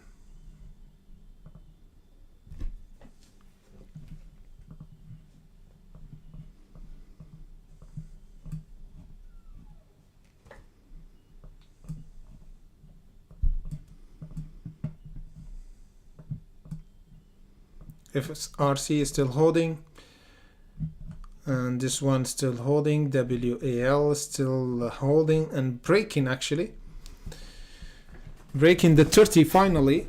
FRC is still holding, and this one still holding. WAL still holding and breaking, actually breaking the 30 finally.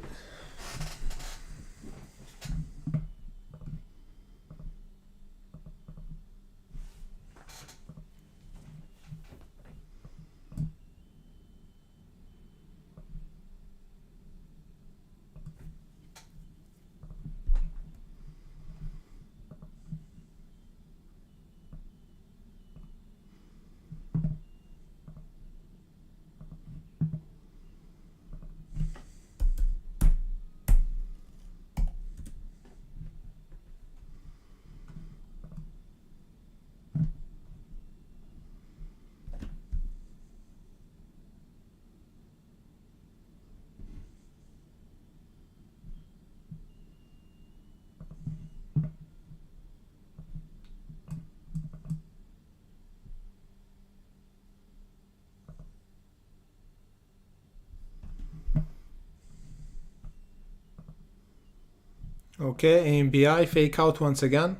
Okay, AMBI fake out once again.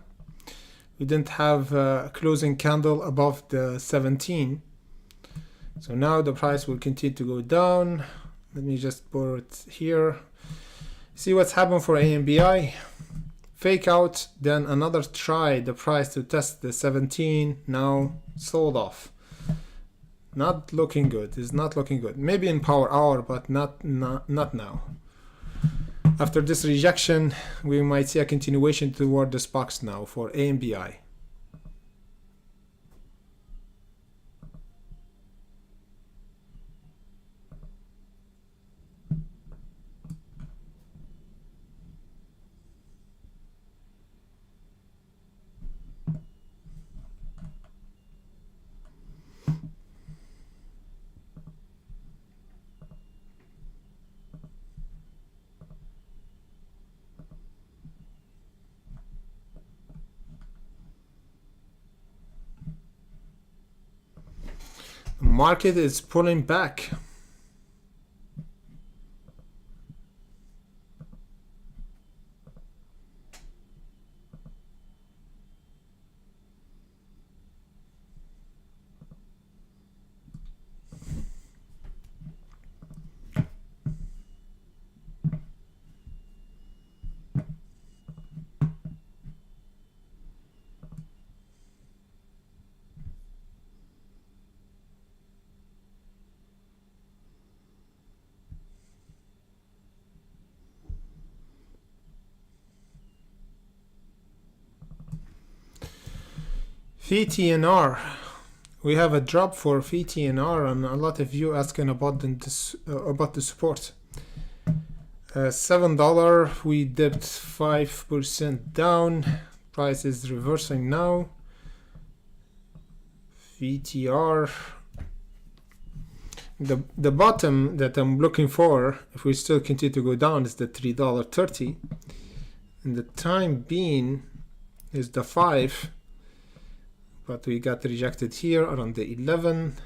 We didn't have a closing candle above the 17. So now the price will continue to go down. Let me just put it here. See what's happened for AMBI. Fake out, then another try the price to test the 17. Now sold off. Not looking good. It's not looking good. Maybe in power hour, but not now. After this rejection, we might see a continuation toward the box now for AMBI. Market is pulling back. VTNR. We have a drop for VTNR, and a lot of you asking about the support. $7. We dipped 5% down. Price is reversing now. VTR. The bottom that I'm looking for, if we still continue to go down, is the $3.30. And the time being is the 5. But we got rejected here around the 11.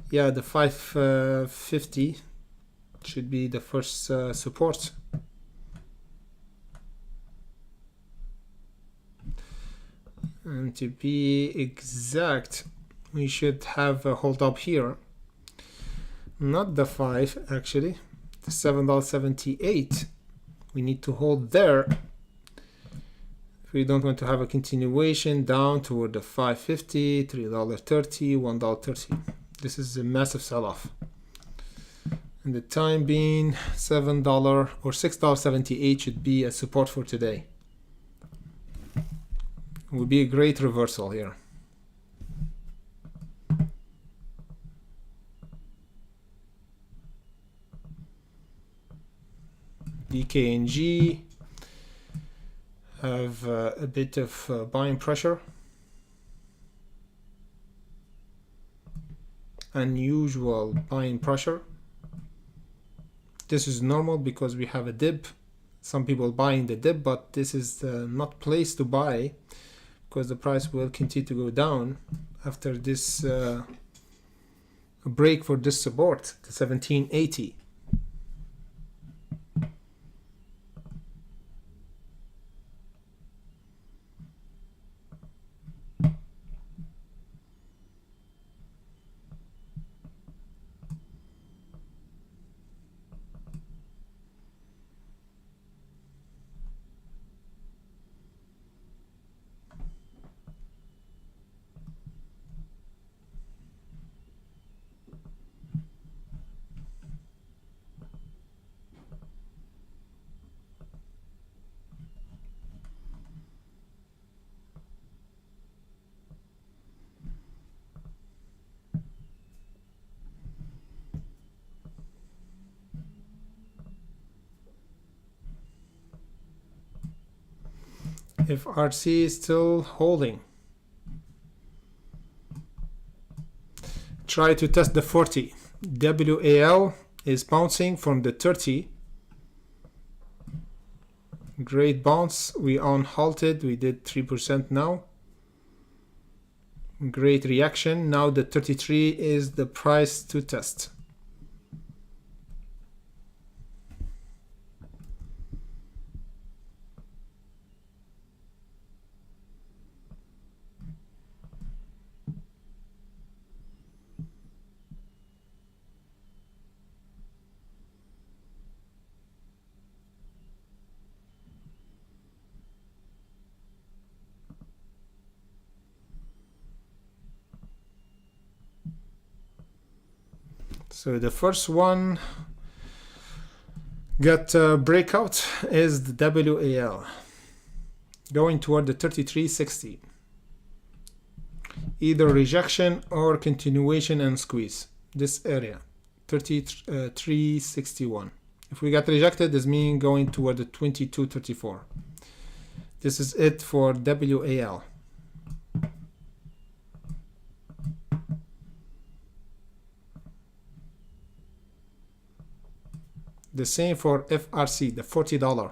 Yeah, the 550 should be the first support. And to be exact, we should have a hold up here. Not the 5 actually, the $7.78. We need to hold there. We don't want to have a continuation down toward the $5.50, $3.30, $1.30. This is a massive sell-off. And the time being, $7 or $6.78 should be a support for today. It would be a great reversal here. DKNG have a bit of buying pressure. Unusual buying pressure. This is normal because we have a dip. Some people buying the dip, but this is not place to buy because the price will continue to go down after this break for this support, the 1780. FRC is still holding. Try to test the 40. WAL is bouncing from the 30. Great bounce. We unhalted. We did 3% now. Great reaction. Now the 33 is the price to test. So the first one got breakout is the WAL going toward the 3360. Either rejection or continuation and squeeze this area 3361. If we got rejected, this means going toward the 2234. This is it for WAL. The same for FRC, the $40.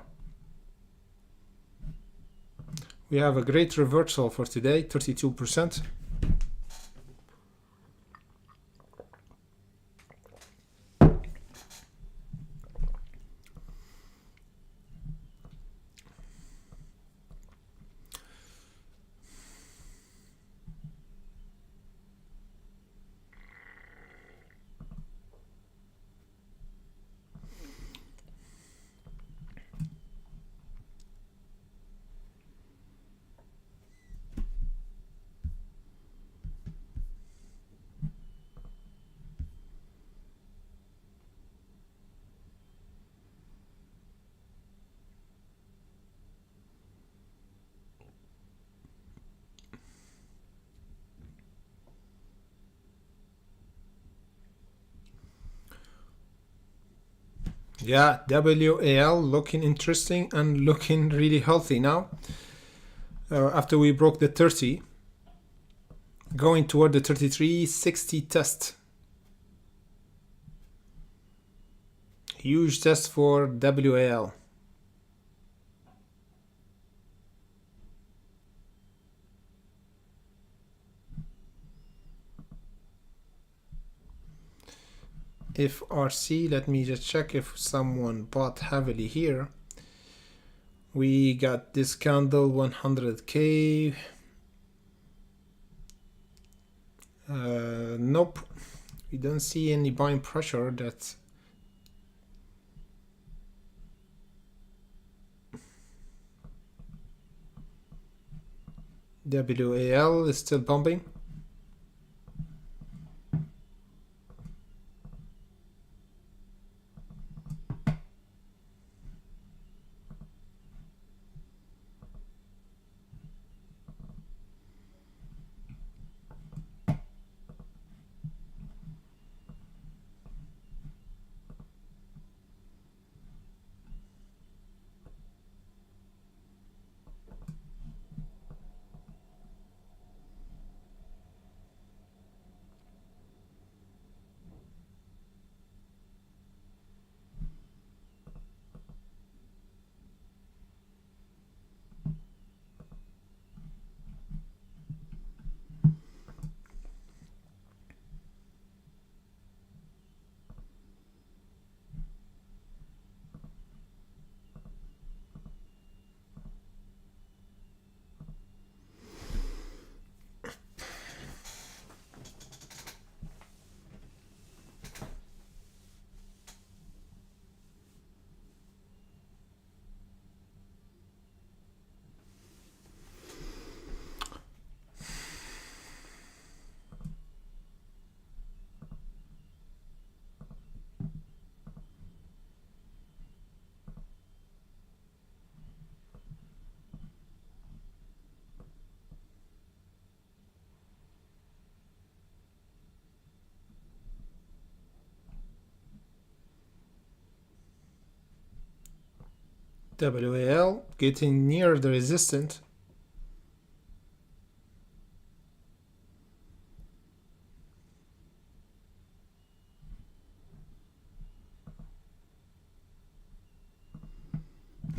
We have a great reversal for today, 32%. Yeah, WAL looking interesting and looking really healthy now. After we broke the 30, going toward the 3360 test. Huge test for WAL. FRC, let me just check if someone bought heavily here. We got this candle 100k. Nope, we don't see any buying pressure. That WAL is still pumping. WAL getting near the resistance.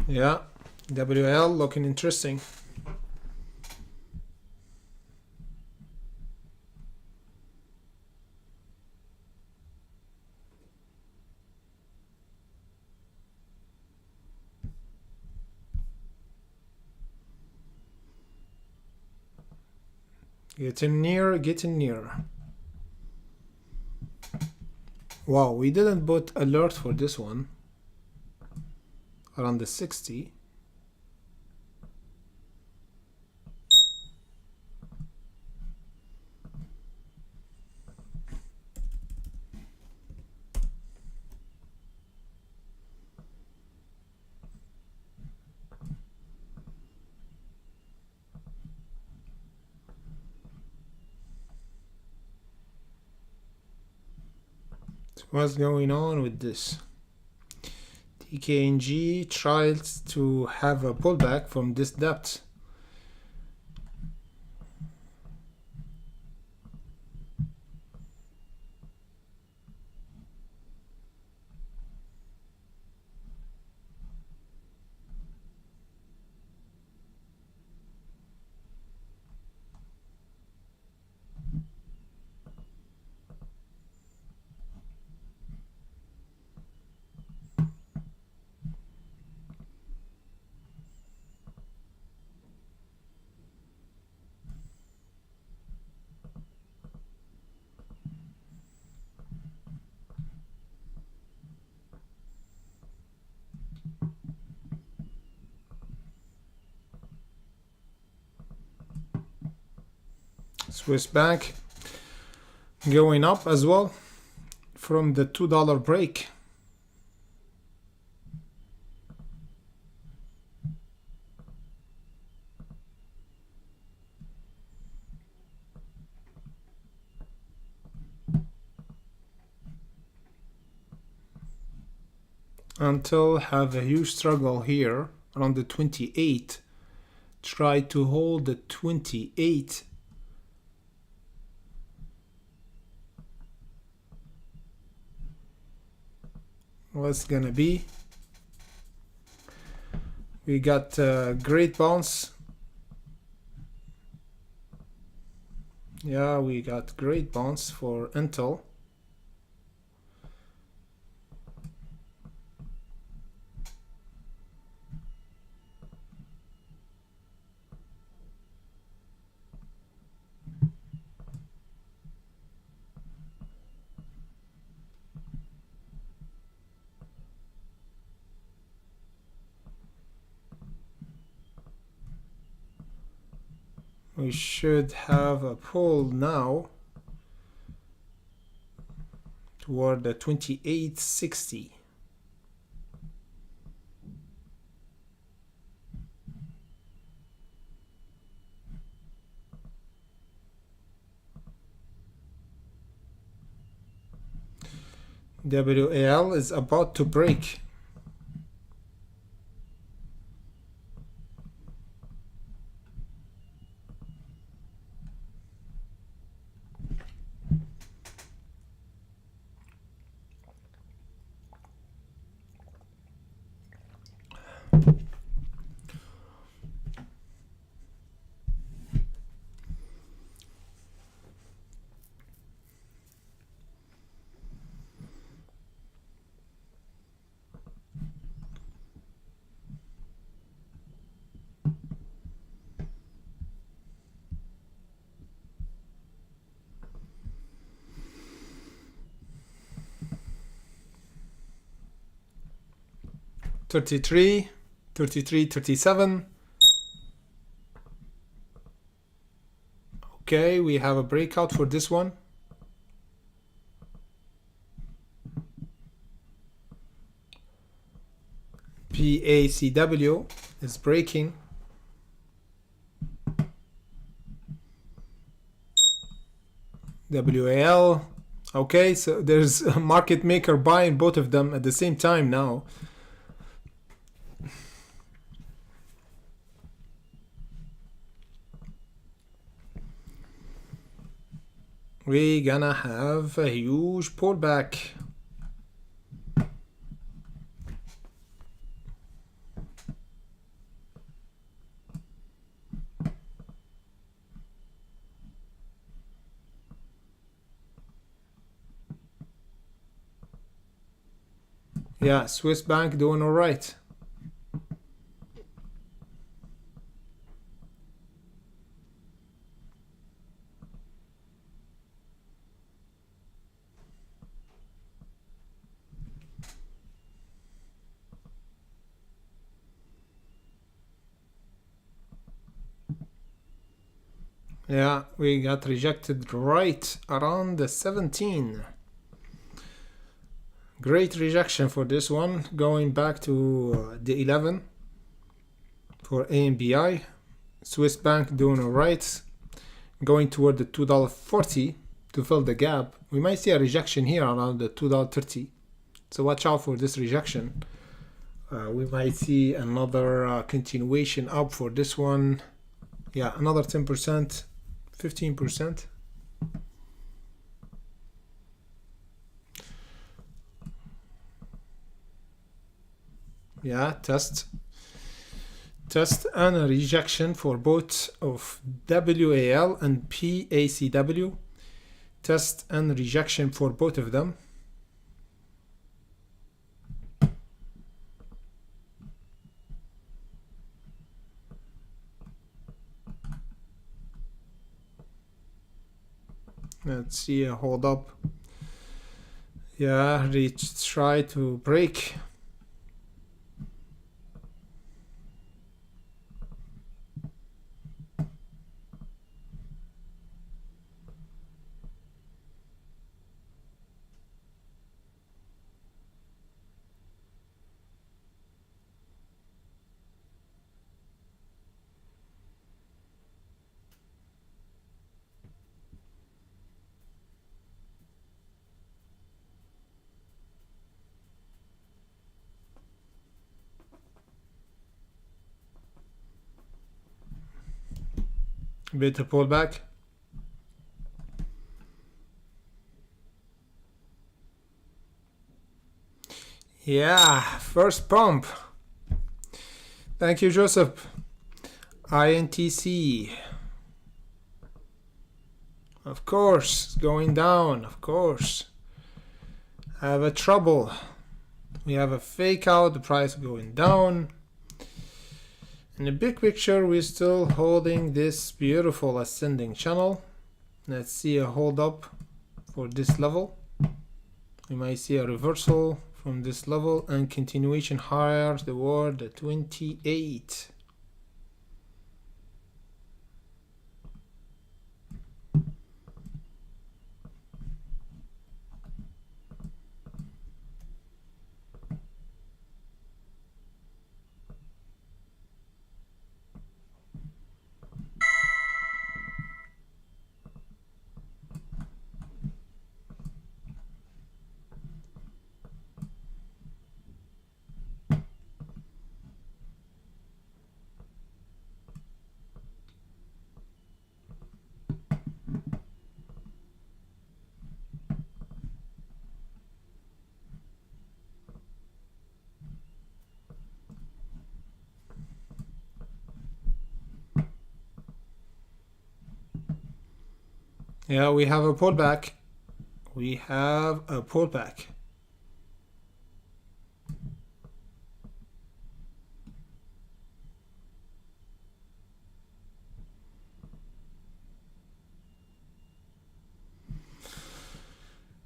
Yeah, WAL looking interesting. Getting near, getting near. Wow, we didn't put alert for this one. Around the 60. What's going on with this? TKNG tries to have a pullback from this depth. Swiss bank going up as well from the $2 break. Until have a huge struggle here around the 28. Try to hold the 28. What's gonna be? We got a great bounce. Yeah, we got great bounce for Intel. We should have a pull now toward the 2860. WAL is about to break. $33, $33, $37. Okay, we have a breakout for this one. PACW is breaking. WAL. Okay, so there's a market maker buying both of them at the same time now. We're gonna have a huge pullback. Yeah, Swiss bank doing all right. Yeah, we got rejected right around the 17. Great rejection for this one, going back to the 11 for AMBI. Swiss bank doing all right, going toward the $2.40 to fill the gap. We might see a rejection here around the $2.30. So watch out for this rejection. We might see another continuation up for this one. Yeah, another 10%, 15%. Yeah, test and a rejection for both of WAL and PACW. Test and rejection for both of them. Let's see a hold up. Yeah, try to break. Bit of pullback. Yeah, first pump. Thank you, Joseph. INTC. Of course, going down, of course. Have a trouble. We have a fake out, the price going down. In the big picture, we're still holding this beautiful ascending channel. Let's see a hold up for this level. We might see a reversal from this level and continuation higher toward the 28. Yeah, we have a pullback. We have a pullback.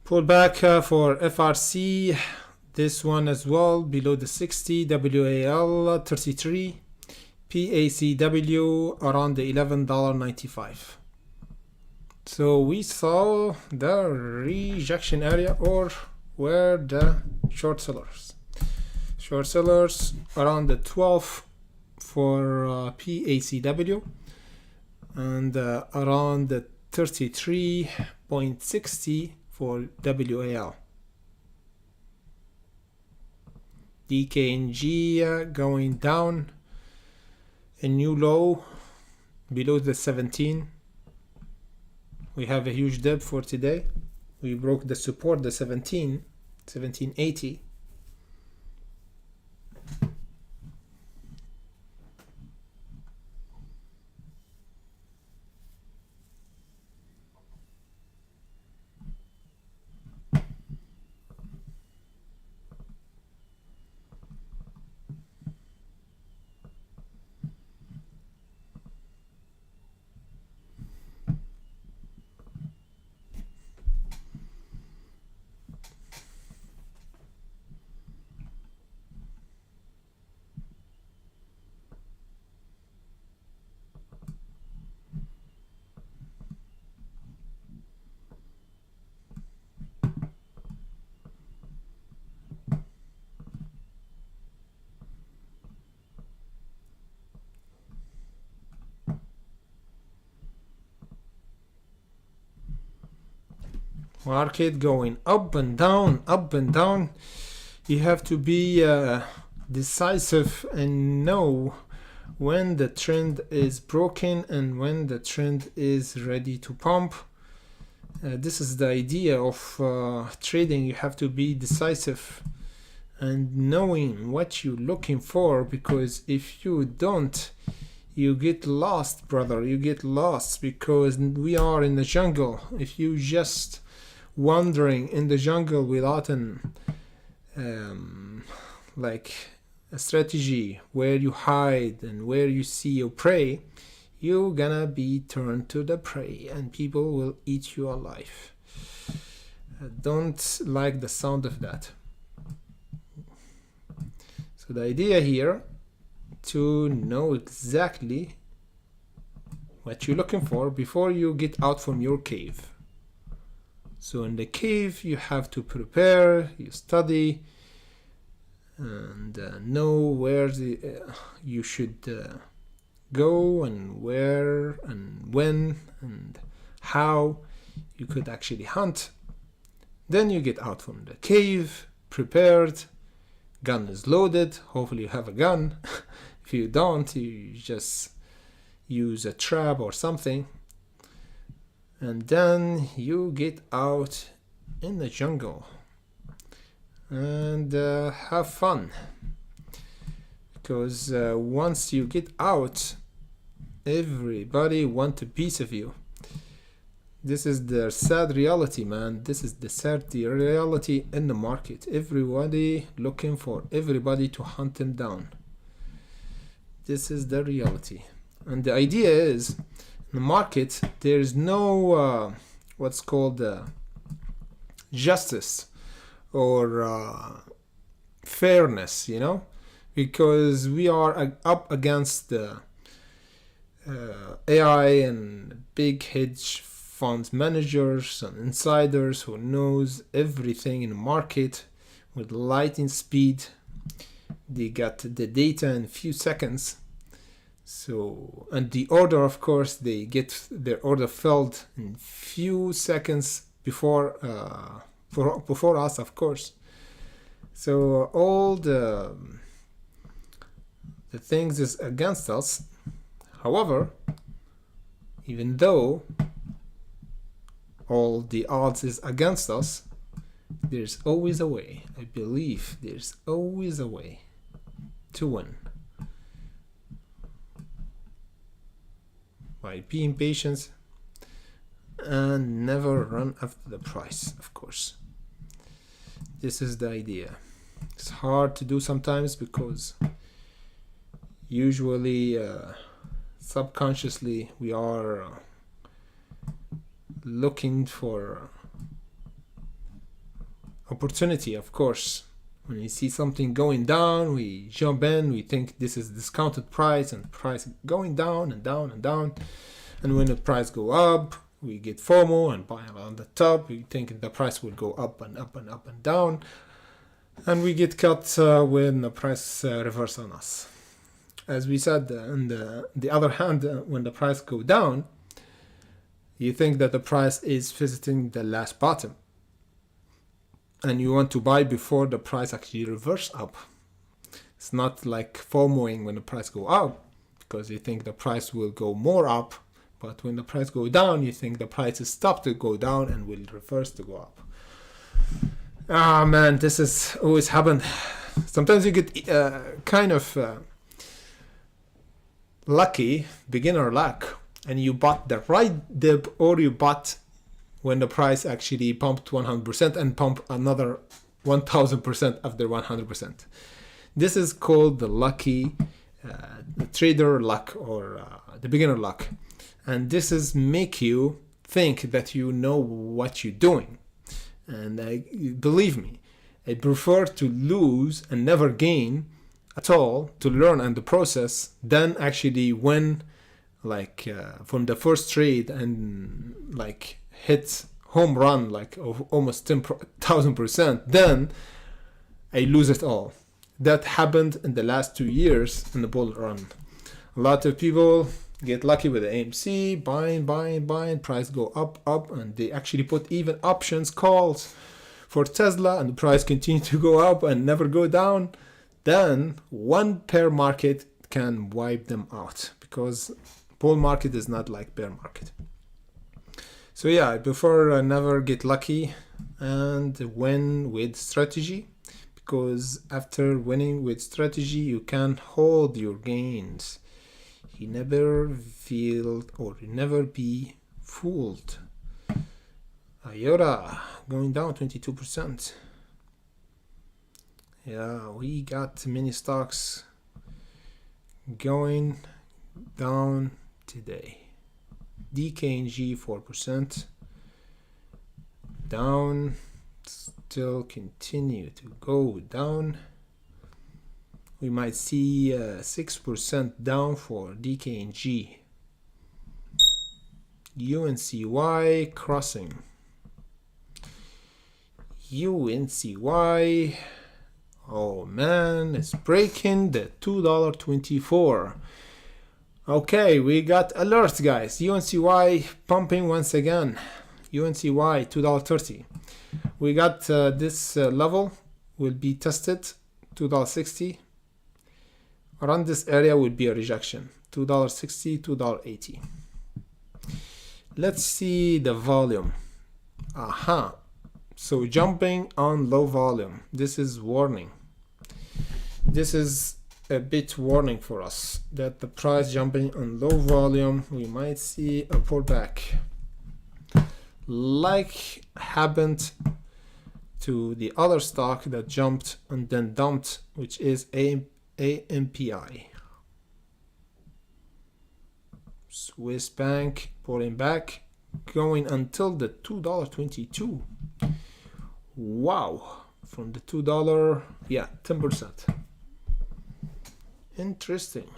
Pullback for FRC. This one as well below the 60. WAL 33. PACW around the $11.95. So we saw the rejection area, or where the short sellers. Short sellers around the 12 for PACW and around the 33.60 for WAL. DKNG going down, a new low below the 17. We have a huge dip for today. We broke the support, the 1780. Market going up and down, up and down. You have to be decisive and know when the trend is broken and when the trend is ready to pump. This is the idea of trading. You have to be decisive and knowing what you're looking for, because if you don't, you get lost, brother. You get lost, because we are in the jungle. If you just wandering in the jungle without an like a strategy where you hide and where you see your prey, you're gonna be turned to the prey and people will eat you alive. Don't like the sound of that. So the idea here to know exactly what you're looking for before you get out from your cave. So in the cave you have to prepare, you study, and know where you should go and where and when and how you could actually hunt. Then you get out from the cave, prepared, gun is loaded, hopefully you have a gun. If you don't, you just use a trap or something. And then you get out in the jungle and have fun, because once you get out, everybody wants a piece of you. This is the sad reality, man. This is the sad reality in the market. Everybody looking for everybody to hunt them down. This is the reality. And the idea is, in the market, there is no what's called justice or fairness, you know, because we are up against the AI and big hedge funds managers and insiders who knows everything in the market with lightning speed. They got the data in a few seconds. So, and the order, of course, they get their order filled in few seconds before us, of course. So all the things is against us. However, even though all the odds is against us, there's always a way. I believe there's always a way to win. By being patient and never run after the price, of course. This is the idea. It's hard to do sometimes because usually subconsciously we are looking for opportunity, of course. When we see something going down, we jump in, we think this is discounted price, and price going down and down and down. And when the price go up, we get FOMO and buy on the top. We think the price will go up and up and up and down. And we get cut when the price reverse on us. As we said, on the other hand, when the price go down, you think that the price is visiting the last bottom. And you want to buy before the price actually reverse up. It's not like FOMOing when the price go up, because you think the price will go more up. But when the price go down, you think the price is stopped to go down and will reverse to go up. Ah, man, this has always happened. Sometimes you get kind of lucky, beginner luck, and you bought the right dip, or you bought when the price actually pumped 100% and pumped another 1000% after 100%. This is called the lucky, the trader luck, or the beginner luck. And this is make you think that you know what you're doing. And believe me, I prefer to lose and never gain at all, to learn and the process, than actually win like from the first trade and like hit home run like of almost 10,000%, then I lose it all. That happened in the last 2 years in the bull run. A lot of people get lucky with the AMC, buying, price go up, and they actually put even options calls for Tesla, and the price continue to go up and never go down, then one bear market can wipe them out, because bull market is not like bear market. So yeah, I prefer never get lucky and win with strategy, because after winning with strategy you can hold your gains. You never feel or you never be fooled. IOTA going down 22%. Yeah, we got many stocks going down today. DKNG 4% down, still continue to go down. We might see 6% down for DKNG. UNCY crossing. UNCY, oh man, it's breaking the $2.24. Okay, we got alerts, guys. UNCY pumping once again. UNCY $2.30. We got this level will be tested, $2.60. Around this area would be a rejection, $2.60, $2.80. Let's see the volume. Aha. So jumping on low volume. This is warning. This is a bit warning for us that the price jumping on low volume, we might see a pullback, like happened to the other stock that jumped and then dumped, which is AMPI. Swiss Bank pulling back, going until the $2.22. Wow, from the $2, yeah, 10%. Interesting.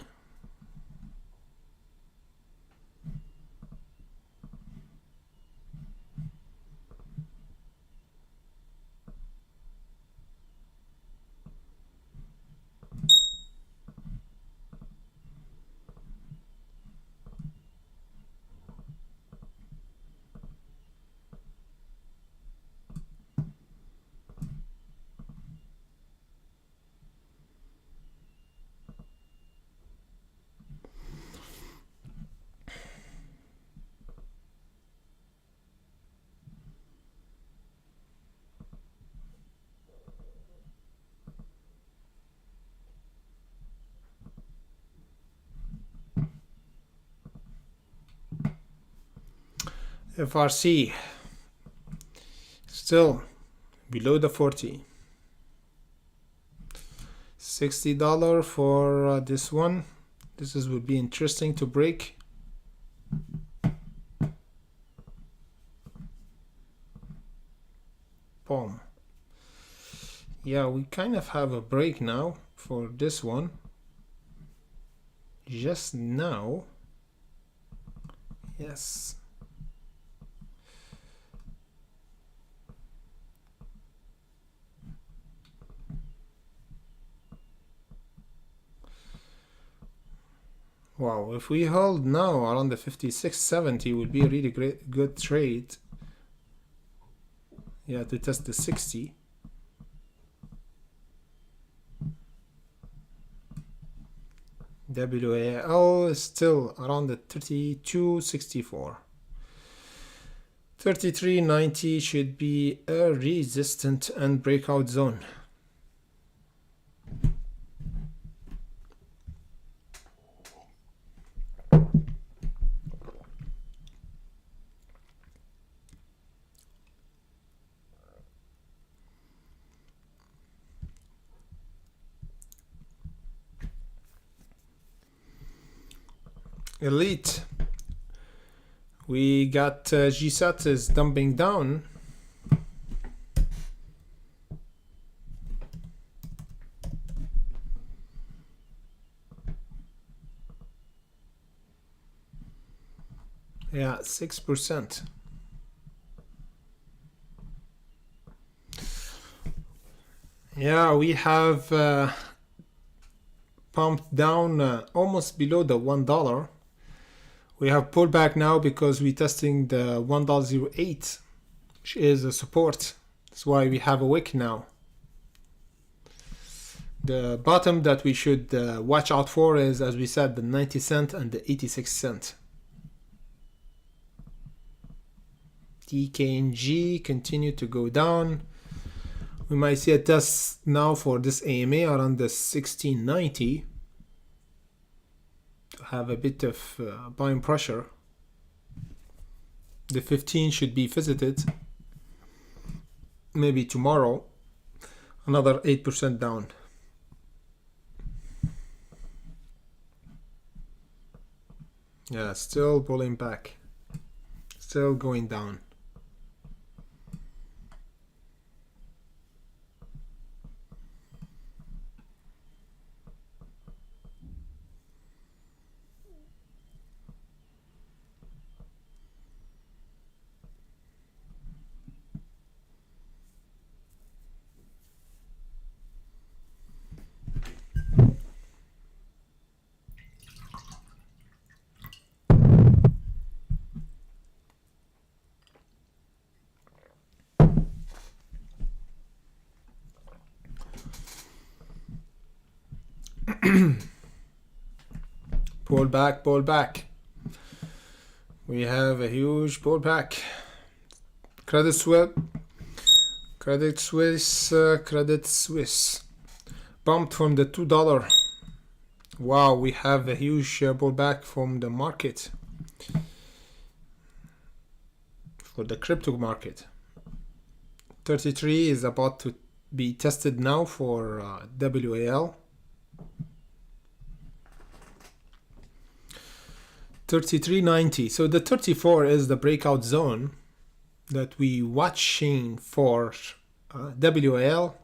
FRC still below the 40. $60 for this one. This would be interesting to break. Boom. Yeah, we kind of have a break now for this one. Just now. Yes. Wow, if we hold now around the 56.70 would be a really good trade. Yeah, to test the 60. WAL is still around the 32.64. 33.90 should be a resistant and breakout zone. Elite, we got GSAT is dumping down. Yeah, 6%. Yeah, we have pumped down almost below the $1. We have pullback now because we're testing the $1.08, which is a support. That's why we have a wick now. The bottom that we should watch out for is, as we said, the 90 cent and the 86 cent. DKNG continue to go down. We might see a test now for this AMA around the 1690 to have a bit of buying pressure. The 15 should be visited maybe tomorrow. Another 8% down. Yeah, still pulling back, still going down. Pull back. We have a huge pullback. Credit Suisse bumped from the $2. Wow, we have a huge pullback from the market, for the crypto market. 33 is about to be tested now for WAL. 33.90. So the 34 is the breakout zone that we watching for WAL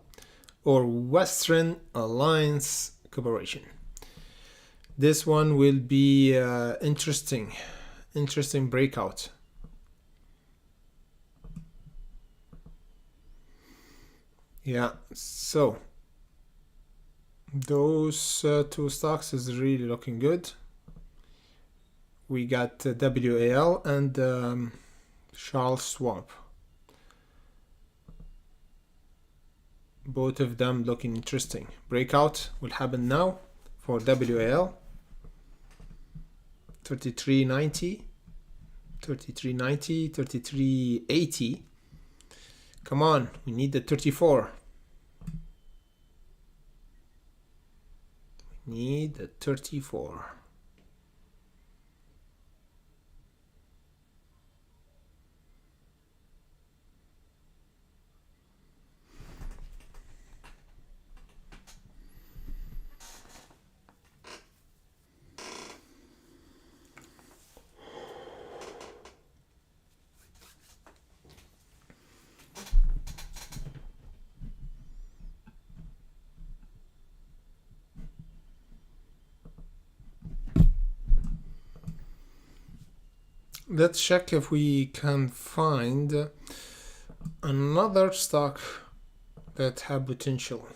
or Western Alliance Corporation. This one will be interesting breakout. Yeah, so those two stocks is really looking good. We got WAL and Charles Schwab. Both of them looking interesting. Breakout will happen now for WAL. 33.90, 33.90, 33.80. Come on, we need the 34. We need the 34. Let's check if we can find another stock that have potential.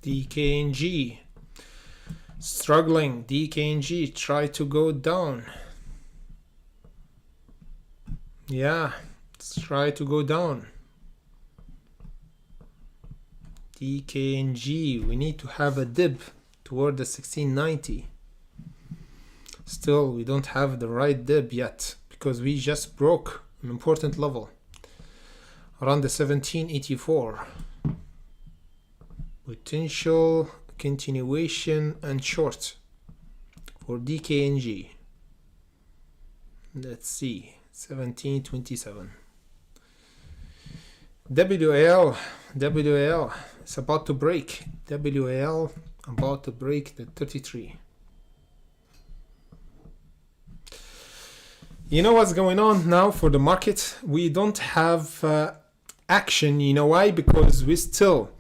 DKNG struggling. DKNG try to go down. Yeah, let's try to go down. DKNG, we need to have a dip toward the 1690. Still, we don't have the right dip yet because we just broke an important level around the 1784. Potential continuation and short for DKNG. Let's see, 1727. WAL, it's about to break. WAL about to break the 33. You know what's going on now for the market? We don't have action. You know why? Because we're still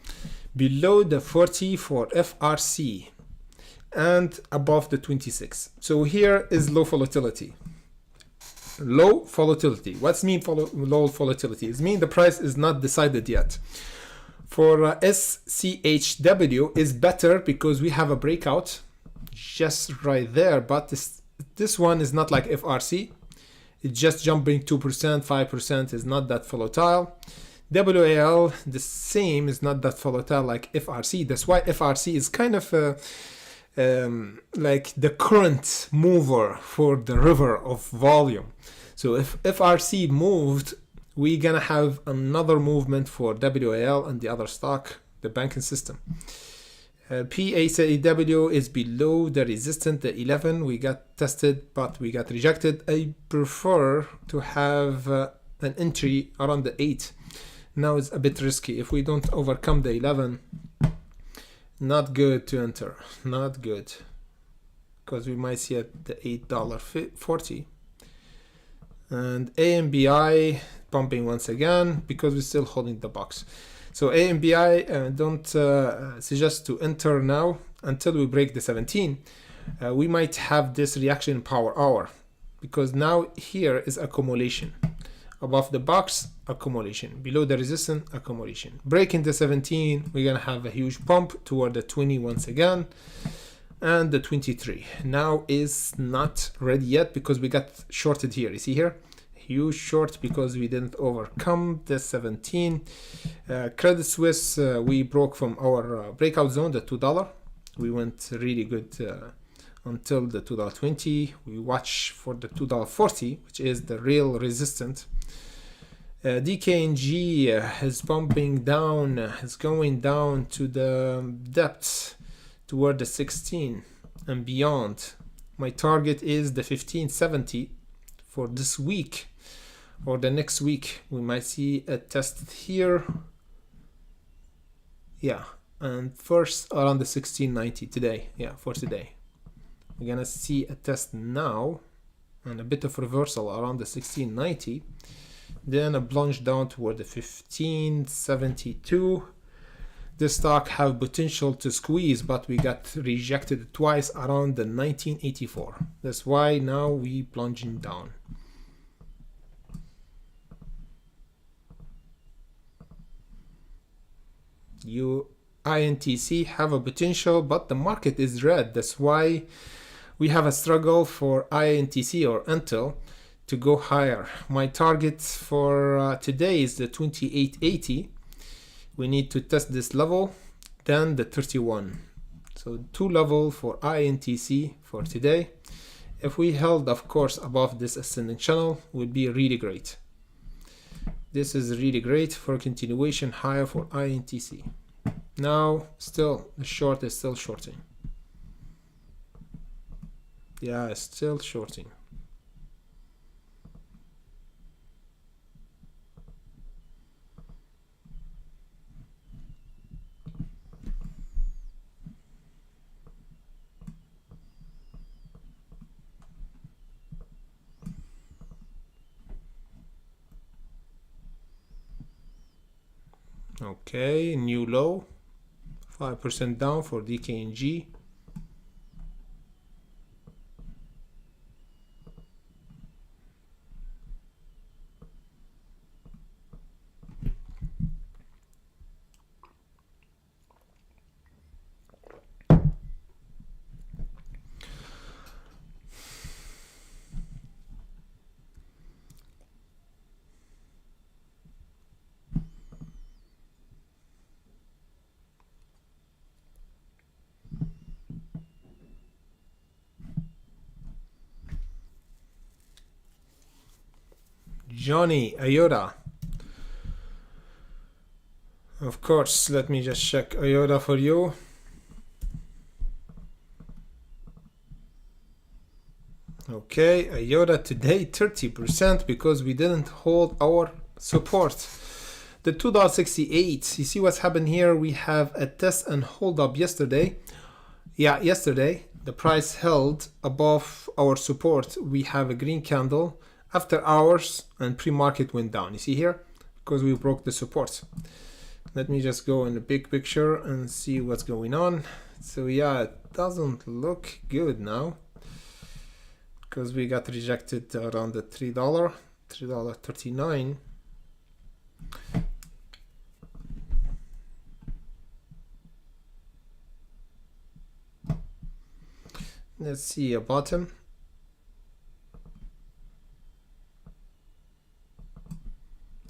below the 40 for FRC and above the 26. So here is low volatility. Low volatility. What's mean low volatility? It means the price is not decided yet. For SCHW is better because we have a breakout just right there, but this one is not like FRC. It's just jumping 2%, 5% is not that volatile. WAL, the same, is not that volatile like FRC. That's why FRC is kind of like the current mover for the river of volume. So if FRC moved, we're gonna have another movement for WAL and the other stock, the banking system. PACW is below the resistance, the 11. We got tested, but we got rejected. I prefer to have an entry around the 8. Now it's a bit risky. If we don't overcome the 11, not good to enter. Not good. Because we might see at the $8.40. And AMBI pumping once again because we're still holding the box. So AMBI don't suggest to enter now until we break the 17. We might have this reaction power hour because now here is accumulation. Above the box, accumulation. Below the resistance, accumulation. Breaking the 17, we're gonna have a huge pump toward the 20 once again. And the 23 now is not ready yet because we got shorted here. You see here? Huge short because we didn't overcome the 17. Credit Suisse, we broke from our breakout zone, the $2. We went really good until the $2.20. We watch for the $2.40, which is the real resistance. DKNG is bumping down, is going down to the depths toward the 16 and beyond. My target is the 1570 for this week or the next week. We might see a test here. Yeah, and first around the 1690 today. Yeah, for today. We're gonna see a test now and a bit of reversal around the 1690. Then a plunge down toward the 1572. This stock have potential to squeeze, but we got rejected twice around the 1984. That's why now we plunging down. INTC have a potential, but the market is red. That's why we have a struggle for INTC or Intel to go higher. My target for today is the 2880. We need to test this level, then the 31. So 2 level for INTC for today. If we held, of course, above this ascending channel, would be really great. This is really great for continuation higher for INTC. Now, still, the short is still shorting. Yeah, it's still shorting. Okay, new low, 5% down for DKNG. Johnny, IOTA. Of course, let me just check IOTA for you. Okay, IOTA today 30% because we didn't hold our support. The $2.68, you see what's happened here? We have a test and hold up yesterday. Yeah, yesterday the price held above our support. We have a green candle after hours and pre-market went down. You see here? Because we broke the support. Let me just go in the big picture and see what's going on. So yeah, it doesn't look good now because we got rejected around the $3.39. Let's see a bottom.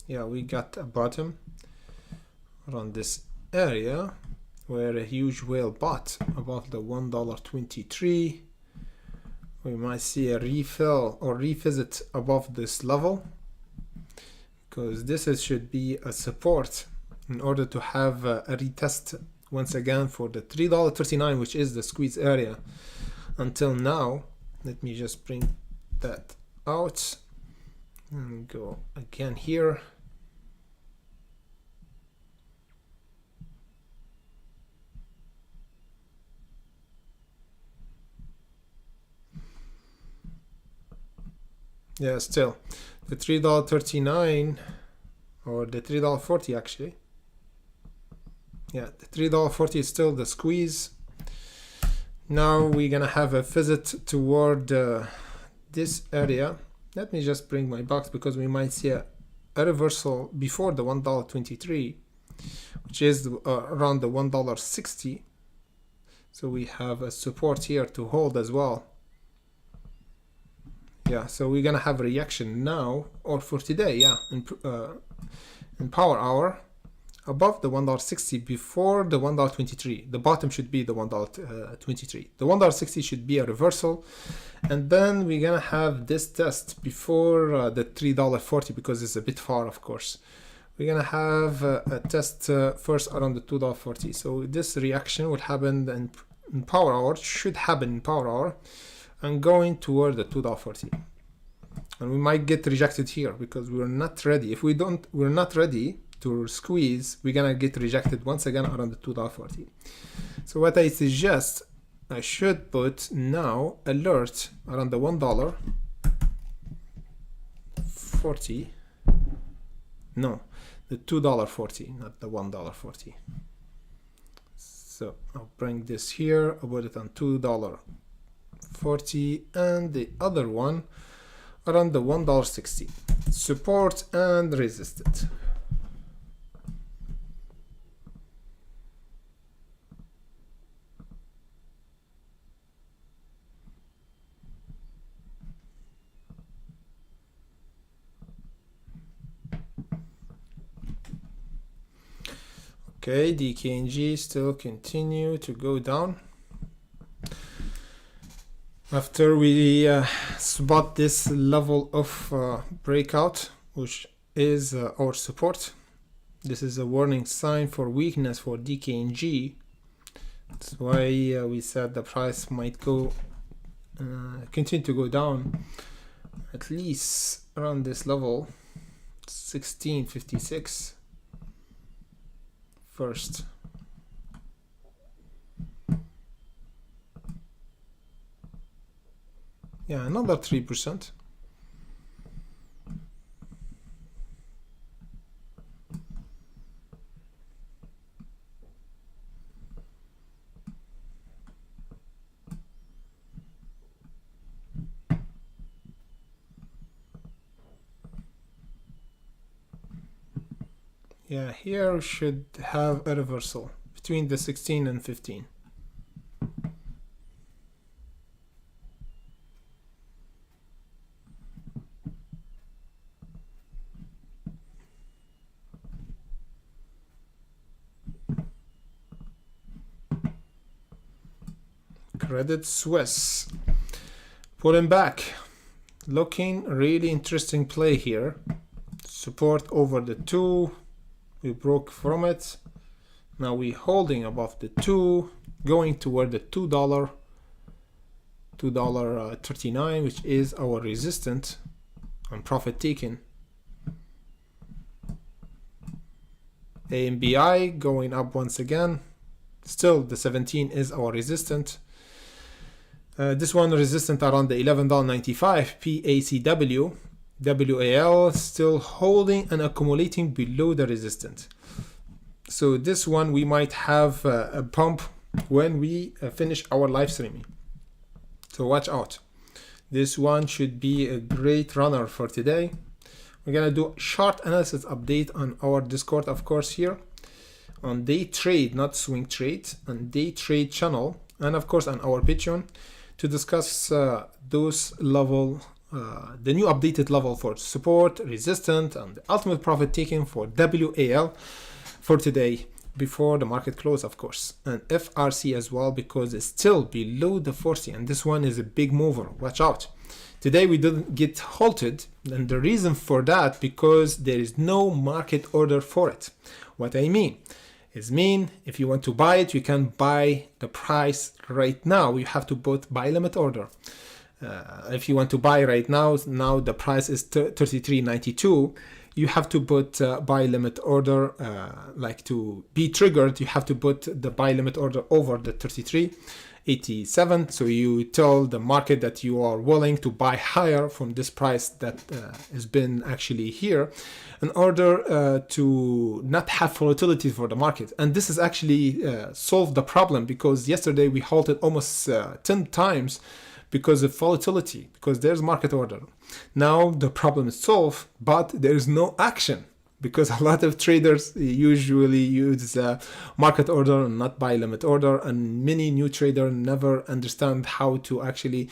Yeah, we got a bottom around this area where a huge whale bought above the $1.23. We might see a refill or revisit above this level because this should be a support in order to have a retest once again for the $3.39, which is the squeeze area. Until now, let me just bring that out and go again here. Yeah, still the $3.39 or the $3.40 actually. Yeah, the $3.40 is still the squeeze. Now we're gonna have a visit toward this area. Let me just bring my box because we might see a reversal before the $1.23, which is around the $1.60. So we have a support here to hold as well. Yeah, so we're gonna have a reaction now or for today. Yeah, in power hour above the $1.60 before the $1.23. The bottom should be the $1.23. The $1.60 should be a reversal, and then we're gonna have this test before the $3.40 because it's a bit far, of course. We're gonna have a test first around the $2.40. So this reaction will happen in power hour, should happen in power hour, and going toward the $2.40. And we might get rejected here because we're not ready. If we're not ready to squeeze, we're gonna get rejected once again around the $2.40. So what I suggest, I should put now alert around the $1.40. No, the $2.40, not the $1.40. So I'll bring this here, I'll put it on $2.40, and the other one around the $1.60. Support and resistance. Okay, DKNG still continue to go down. After we spot this level of breakout, which is our support, this is a warning sign for weakness for DKNG. That's why we said the price might go continue to go down at least around this level, 1656 first. Yeah, another 3%. Yeah, here should have a reversal between the 16 and 15. Credit Suisse pulling back, looking really interesting play here. support over the 2. We broke from it. Now we're holding above the 2, going toward the $2.39, which is our resistance and profit taken. AMBI going up once again. Still the 17 is our resistance. This one resistant around the $11.95. PACW. WAL still holding and accumulating below the resistance. So this one we might have a pump when we finish our live streaming. So watch out. This one should be a great runner for today. We're gonna do short analysis update on our Discord, of course, here on day trade, not swing trade, on day trade channel, and of course on our Patreon to discuss those level, the new updated level for support, resistance, and the ultimate profit taking for WAL for today before the market close, of course, and FRC as well, because it's still below the 40, and this one is a big mover. Watch out. Today we didn't get halted, and the reason for that because there is no market order for it. What I mean is if you want to buy it, you can buy the price right now. You have to put buy limit order. If you want to buy right now the price is 33.92. You have to put buy limit order, like to be triggered, you have to put the buy limit order over the 33.87. So you tell the market that you are willing to buy higher from this price that has been actually here in order to not have volatility for the market. And this has actually solved the problem, because yesterday we halted almost 10 times because of volatility, because there's market order. Now the problem is solved, but there is no action, because a lot of traders usually use market order and not buy limit order, and many new traders never understand how to actually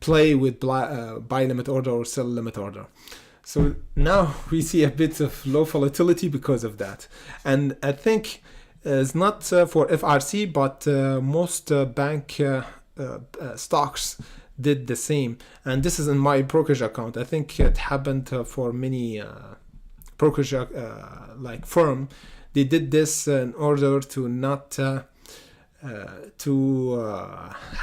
play with buy limit order or sell limit order. So now we see a bit of low volatility because of that. And I think it's not for FRC, but most bank stocks did the same, and this is in my brokerage account. I think it happened for many brokerage like firm. They did this in order to not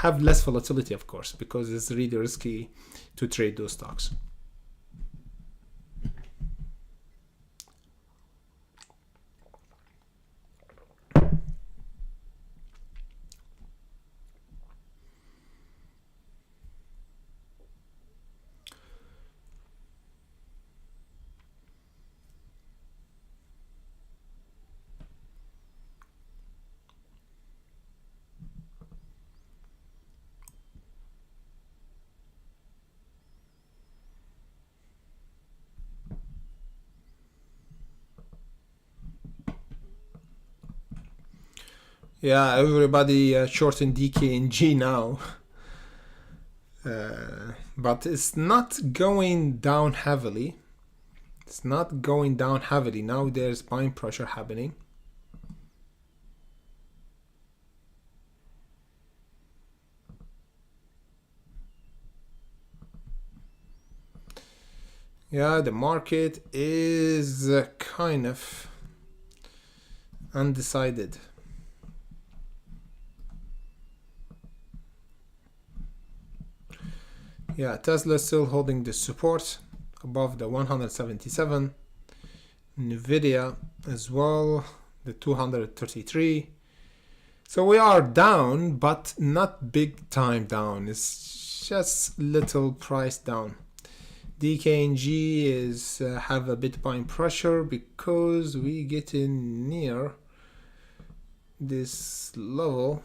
have less volatility, of course, because it's really risky to trade those stocks. Yeah, everybody shorting DKNG now. But it's not going down heavily. It's not going down heavily. Now there's buying pressure happening. Yeah, the market is kind of undecided. Yeah, Tesla is still holding the support above the 177. Nvidia as well, the 233. So we are down, but not big time down. It's just little price down. DKNG is have a bit buying pressure because we getting near this level.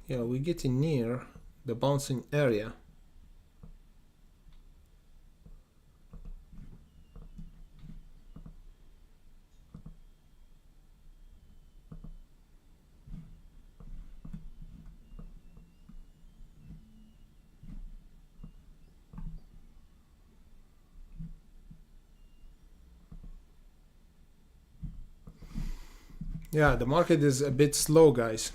Yeah, we're getting near the bouncing area. Yeah, the market is a bit slow, guys.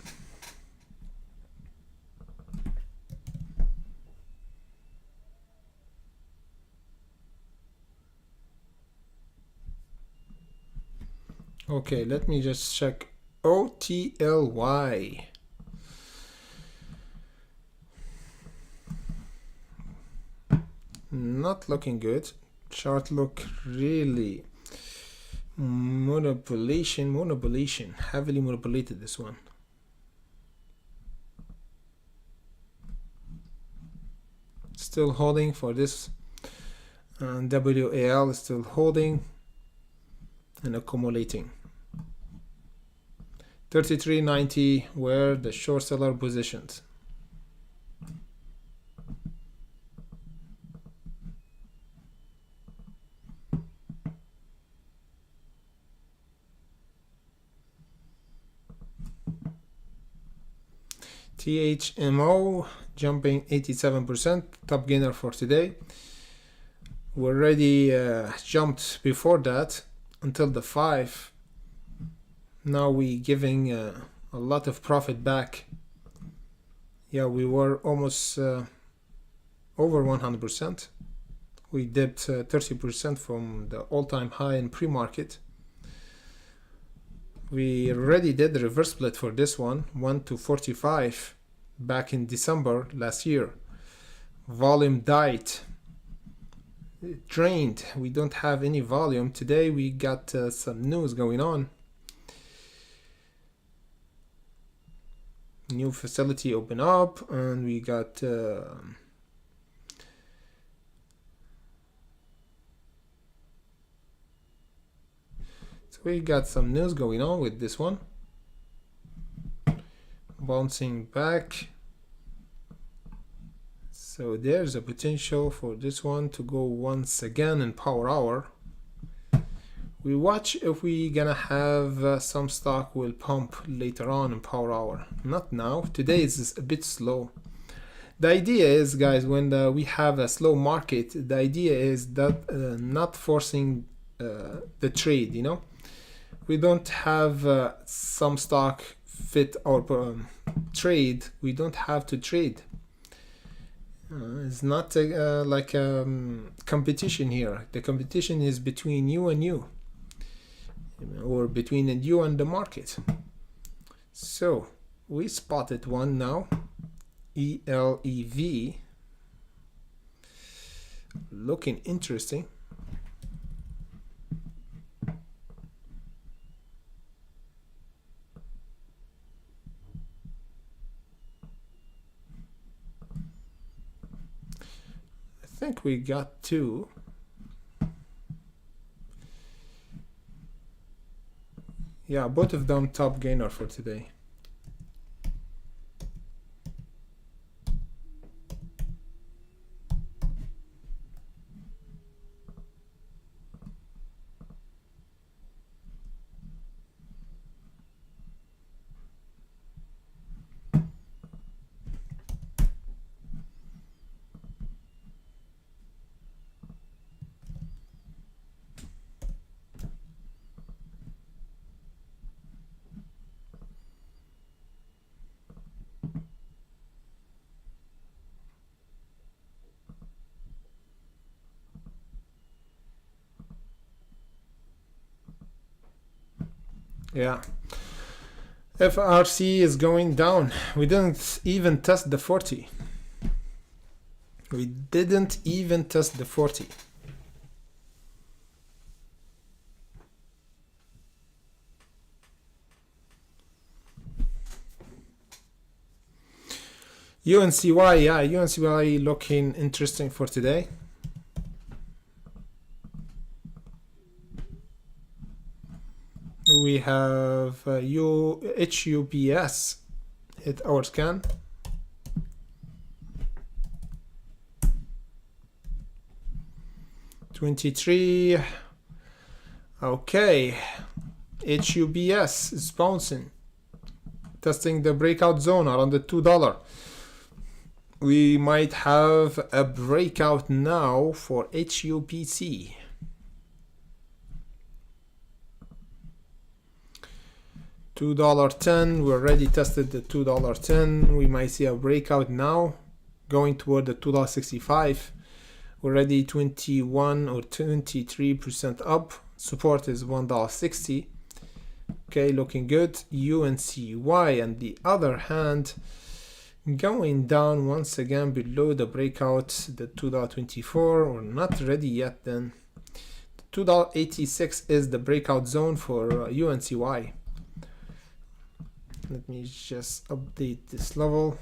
Okay, let me just check OTLY. Not looking good. Chart look really manipulation, heavily manipulated, this one. Still holding for this, and WAL is still holding and accumulating. 33.90 where the short seller positioned. THMO jumping 87%, top gainer for today. We already jumped before that until the 5. Now we giving a lot of profit back. Yeah, we were almost over 100%. We dipped 30% from the all-time high in pre-market. We already did the reverse split for this one, 1 to 45 back in December last year. Volume died, it drained. We don't have any volume. Today we got some news going on. New facility open up, and we got we got some news going on with this one. Bouncing back. So there's a potential for this one to go once again in power hour. We watch if we gonna have some stock will pump later on in power hour. Not now. Today is a bit slow. The idea is, guys, when we have a slow market, the idea is that not forcing the trade, you know. We don't have some stock fit our trade. We don't have to trade. It's not like a competition here. The competition is between you and you, or between you and the market. So we spotted one now, ELEV, looking interesting. I think we got two. Yeah, both of them top gainer for today. Yeah, FRC is going down. We didn't even test the 40. We didn't even test the 40. UNCY, yeah, UNCY looking interesting for today. We have HUPS hit our scan. $23. Okay, HUBS is bouncing, testing the breakout zone around the $2. We might have a breakout now for HUPC. $2.10. We already tested the $2.10. We might see a breakout now, going toward the $2.65. Already 21 or 23% up. Support is $1.60. Okay, looking good. UNCY on the other hand, going down once again below the breakout, the $2.24. We're not ready yet then. $2.86 is the breakout zone for UNCY. Let me just update this level.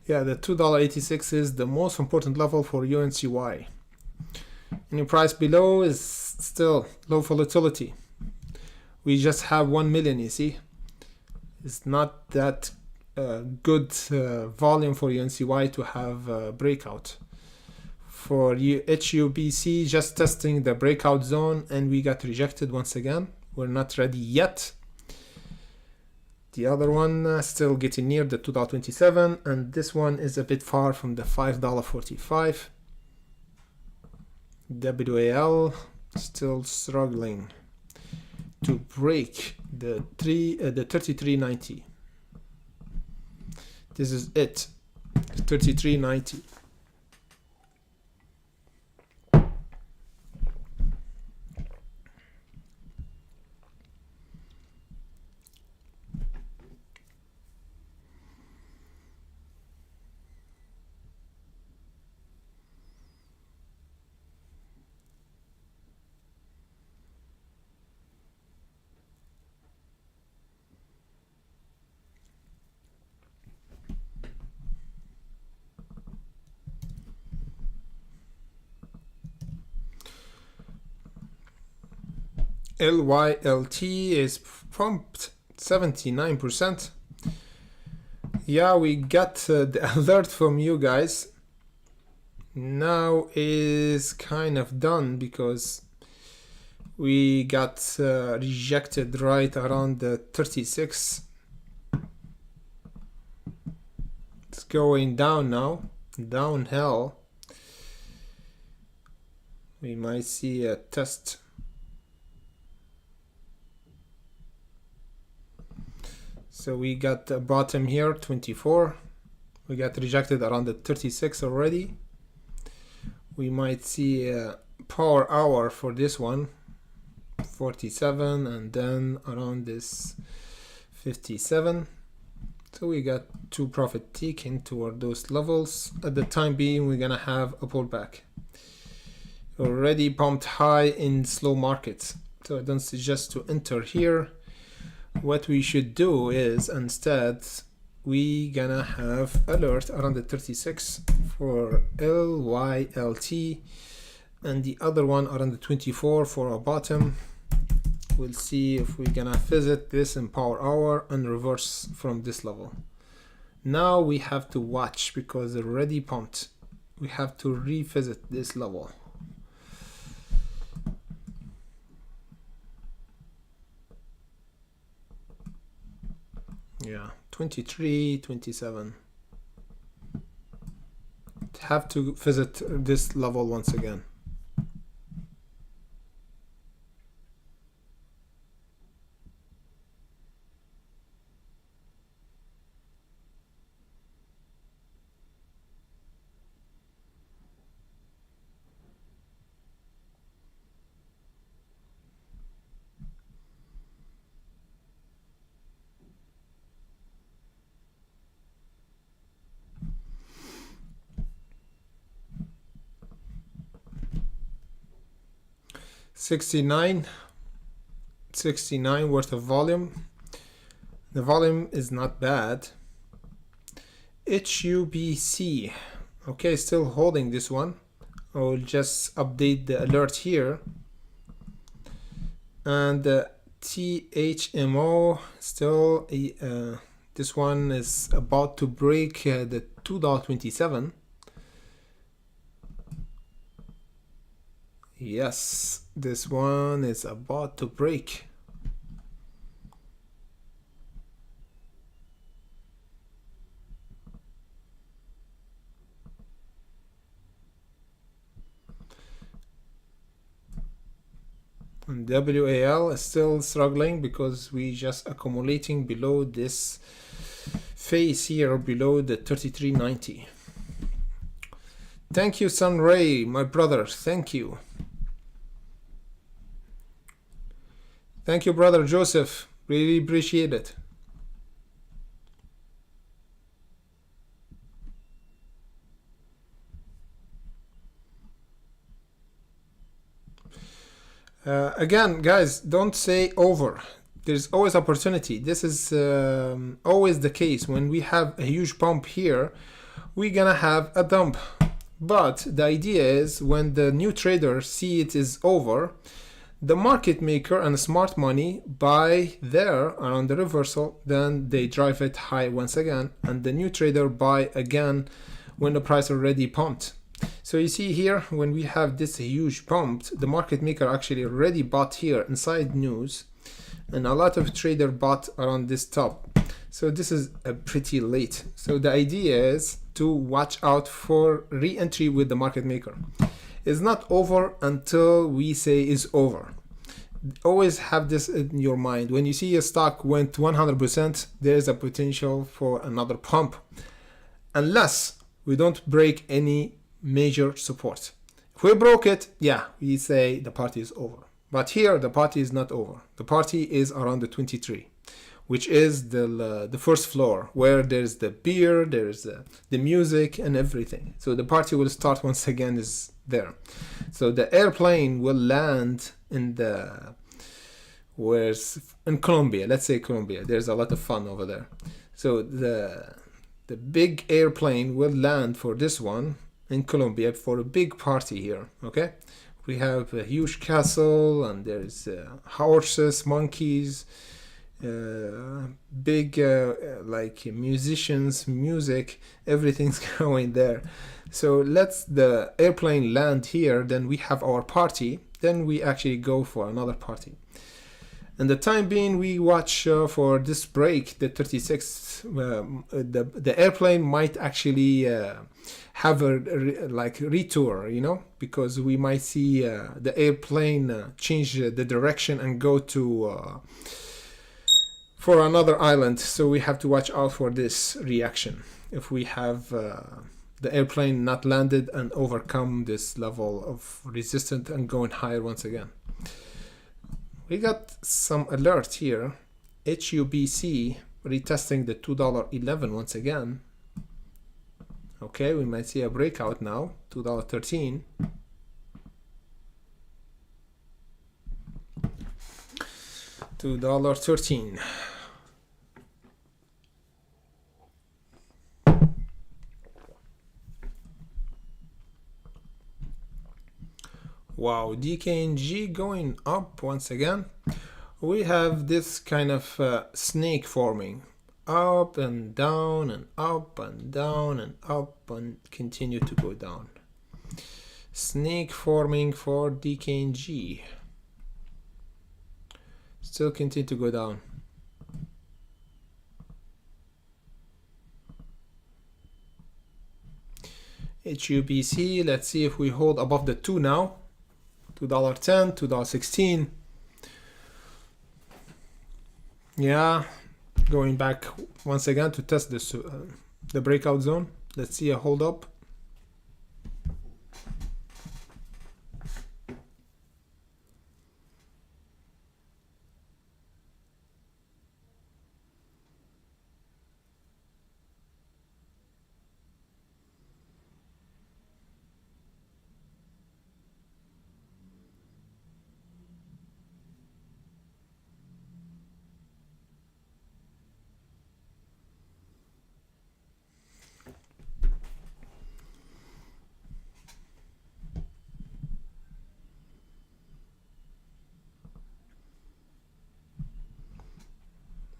Yeah, the $2.86 is the most important level for UNCY. Any price below is still low volatility. We just have 1 million, you see. It's not that good volume for UNCY to have a breakout. For HUBC, just testing the breakout zone, and we got rejected once again. We're not ready yet. The other one still getting near the $2.27, and this one is a bit far from the $5.45. WAL still struggling to break the 33.90. This is it, 33.90. LYLT is pumped 79%. Yeah, we got the alert from you guys. Now is kind of done because we got rejected right around the 36. It's going down now, downhill. We might see a test. So we got the bottom here, 24. We got rejected around the 36 already. We might see a power hour for this one, 47, and then around this 57. So we got two profit taken toward those levels. At the time being, we're gonna have a pullback. Already pumped high in slow markets, so I don't suggest to enter here. What we should do is instead we gonna have alert around the 36 for LYLT, and the other one around the 24 for a bottom. We'll see if we're gonna visit this in power hour and reverse from this level. Now we have to watch because they're already pumped. We have to revisit this level. Yeah, 23, 27. Have to visit this level once again. $69 worth of volume. The volume is not bad. HUBC, okay, still holding this one. I will just update the alert here. And THMO still this one is about to break the $2.27. Yes, this one is about to break. And WAL is still struggling because we just accumulating below this phase here, below the 3390. Thank you, Sunray, my brother. Thank you. Thank you, brother Joseph. Really appreciate it. Again, guys, don't say over. There's always opportunity. This is always the case. When we have a huge pump here, we're gonna have a dump. But the idea is when the new traders see it is over, the market maker and smart money buy there around the reversal, then they drive it high once again, and the new trader buy again when the price already pumped. So you see here, when we have this huge pump, the market maker actually already bought here inside news, and a lot of trader bought around this top. So this is pretty late. So the idea is to watch out for re-entry with the market maker. It's not over until we say it's over. Always have this in your mind. When you see a stock went 100%, there's a potential for another pump, unless we don't break any major support. If we broke it, yeah, we say the party is over. But here the party is not over. The party is around the 23, which is the first floor, where there's the beer, there's the music and everything. So the party will start once again is there. So the airplane will land in in Colombia. Let's say Colombia. There's a lot of fun over there. So the big airplane will land for this one in Colombia for a big party here. Okay, we have a huge castle, and there's horses, monkeys, big like musicians, music, everything's going there. So let's the airplane land here, then we have our party, then we actually go for another party. And the time being, we watch for this break, the 36. The airplane might actually have a like retour, you know, because we might see the airplane change the direction and go to for another island. So we have to watch out for this reaction if we have the airplane not landed and overcome this level of resistance and going higher once again. We got some alert here. HUBC retesting the $2.11 once again. Okay, we might see a breakout now, $2.13. $2.13. Wow, DKNG going up once again. We have this kind of snake forming, up and down and up and down and up, and continue to go down. Snake forming for DKNG. Still continue to go down. HUBC, let's see if we hold above the 2 now. $2.10, $2.16. Yeah, going back once again to test this the breakout zone. Let's see a hold up.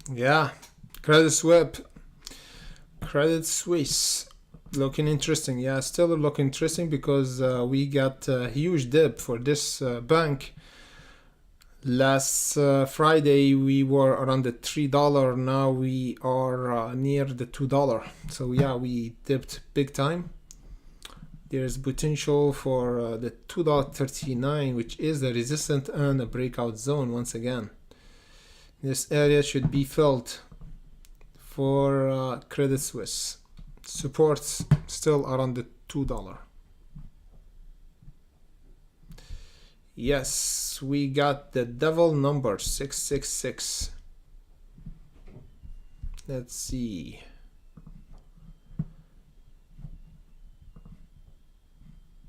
Yeah, Credit Suisse looking interesting. Yeah, still looking interesting because we got a huge dip for this bank. Last Friday we were around the $3. Now we are near the $2. So yeah, we dipped big time. There's potential for the $2.39, which is the resistance and a breakout zone once again. This area should be filled for Credit Suisse. Supports still around the $2. Yes, we got the devil number 666. Let's see.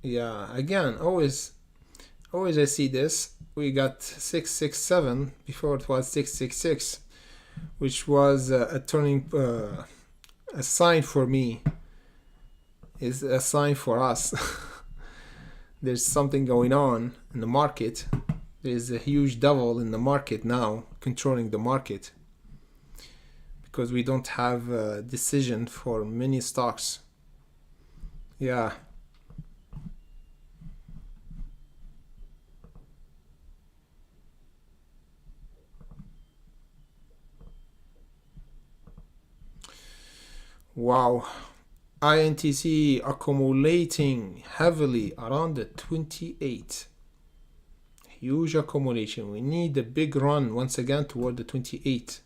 Yeah, again, always I see this. We got 667 before it was 666, which was a turning a sign for me. Is a sign for us. There's something going on in the market. There's a huge devil in the market now controlling the market, because we don't have a decision for many stocks. Yeah. Wow. INTC accumulating heavily around the 28. Huge accumulation. We need a big run once again toward the 28.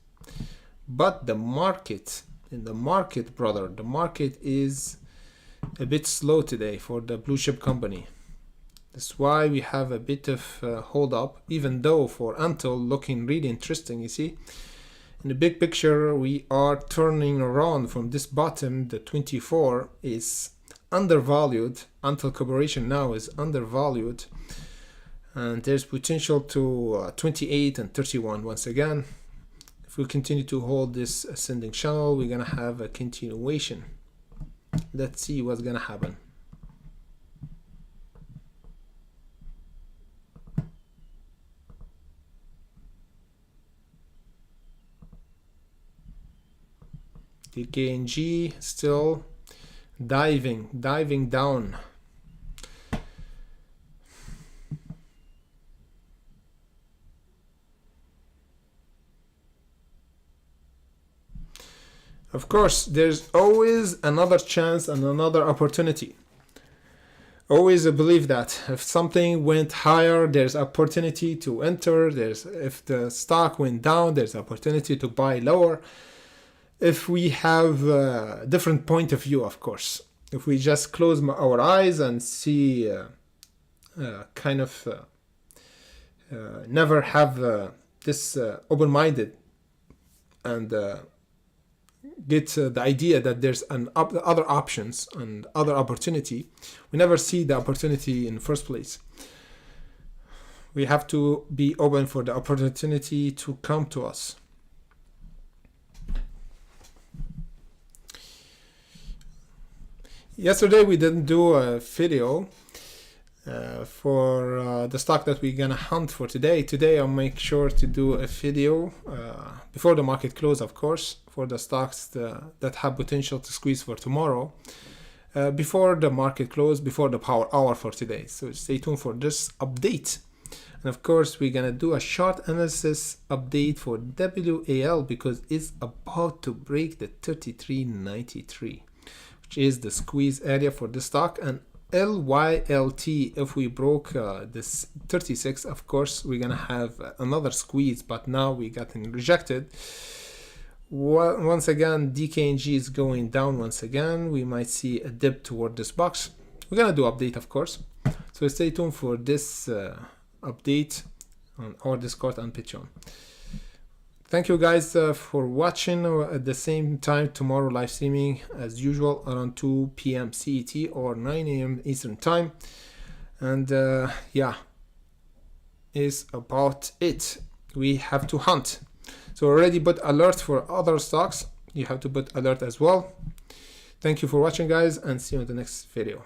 But the market, brother, the market is a bit slow today for the blue chip company. That's why we have a bit of hold up, even though for Intel looking really interesting, you see. In the big picture, we are turning around from this bottom. The 24 is undervalued. Intel Corporation now is undervalued. And there's potential to 28 and 31 once again. If we continue to hold this ascending channel, we're going to have a continuation. Let's see what's going to happen. The KNG still diving down. Of course, there's always another chance and another opportunity. Always believe that if something went higher, there's opportunity to enter. If the stock went down, there's opportunity to buy lower. If we have a different point of view, of course. If we just close our eyes and see never have this open-minded and get the idea that there's other options and other opportunity, we never see the opportunity in the first place. We have to be open for the opportunity to come to us. Yesterday we didn't do a video for the stock that we're gonna hunt for today. Today I'll make sure to do a video before the market close, of course, for the stocks that have potential to squeeze for tomorrow, before the market close, before the power hour for today. So stay tuned for this update. And of course we're gonna do a short analysis update for WAL, because it's about to break the 33.93, which is the squeeze area for the stock. And LYLT, if we broke this 36, of course we're gonna have another squeeze, but now we got rejected. Once again, DKNG is going down once again. We might see a dip toward this box. We're gonna do update, of course, so stay tuned for this update on our Discord and Patreon. Thank you guys for watching. At the same time tomorrow, live streaming as usual around 2 p.m. CET or 9 a.m. Eastern time. And yeah, is about it. We have to hunt. So already put alert for other stocks. You have to put alert as well. Thank you for watching, guys, and see you in the next video.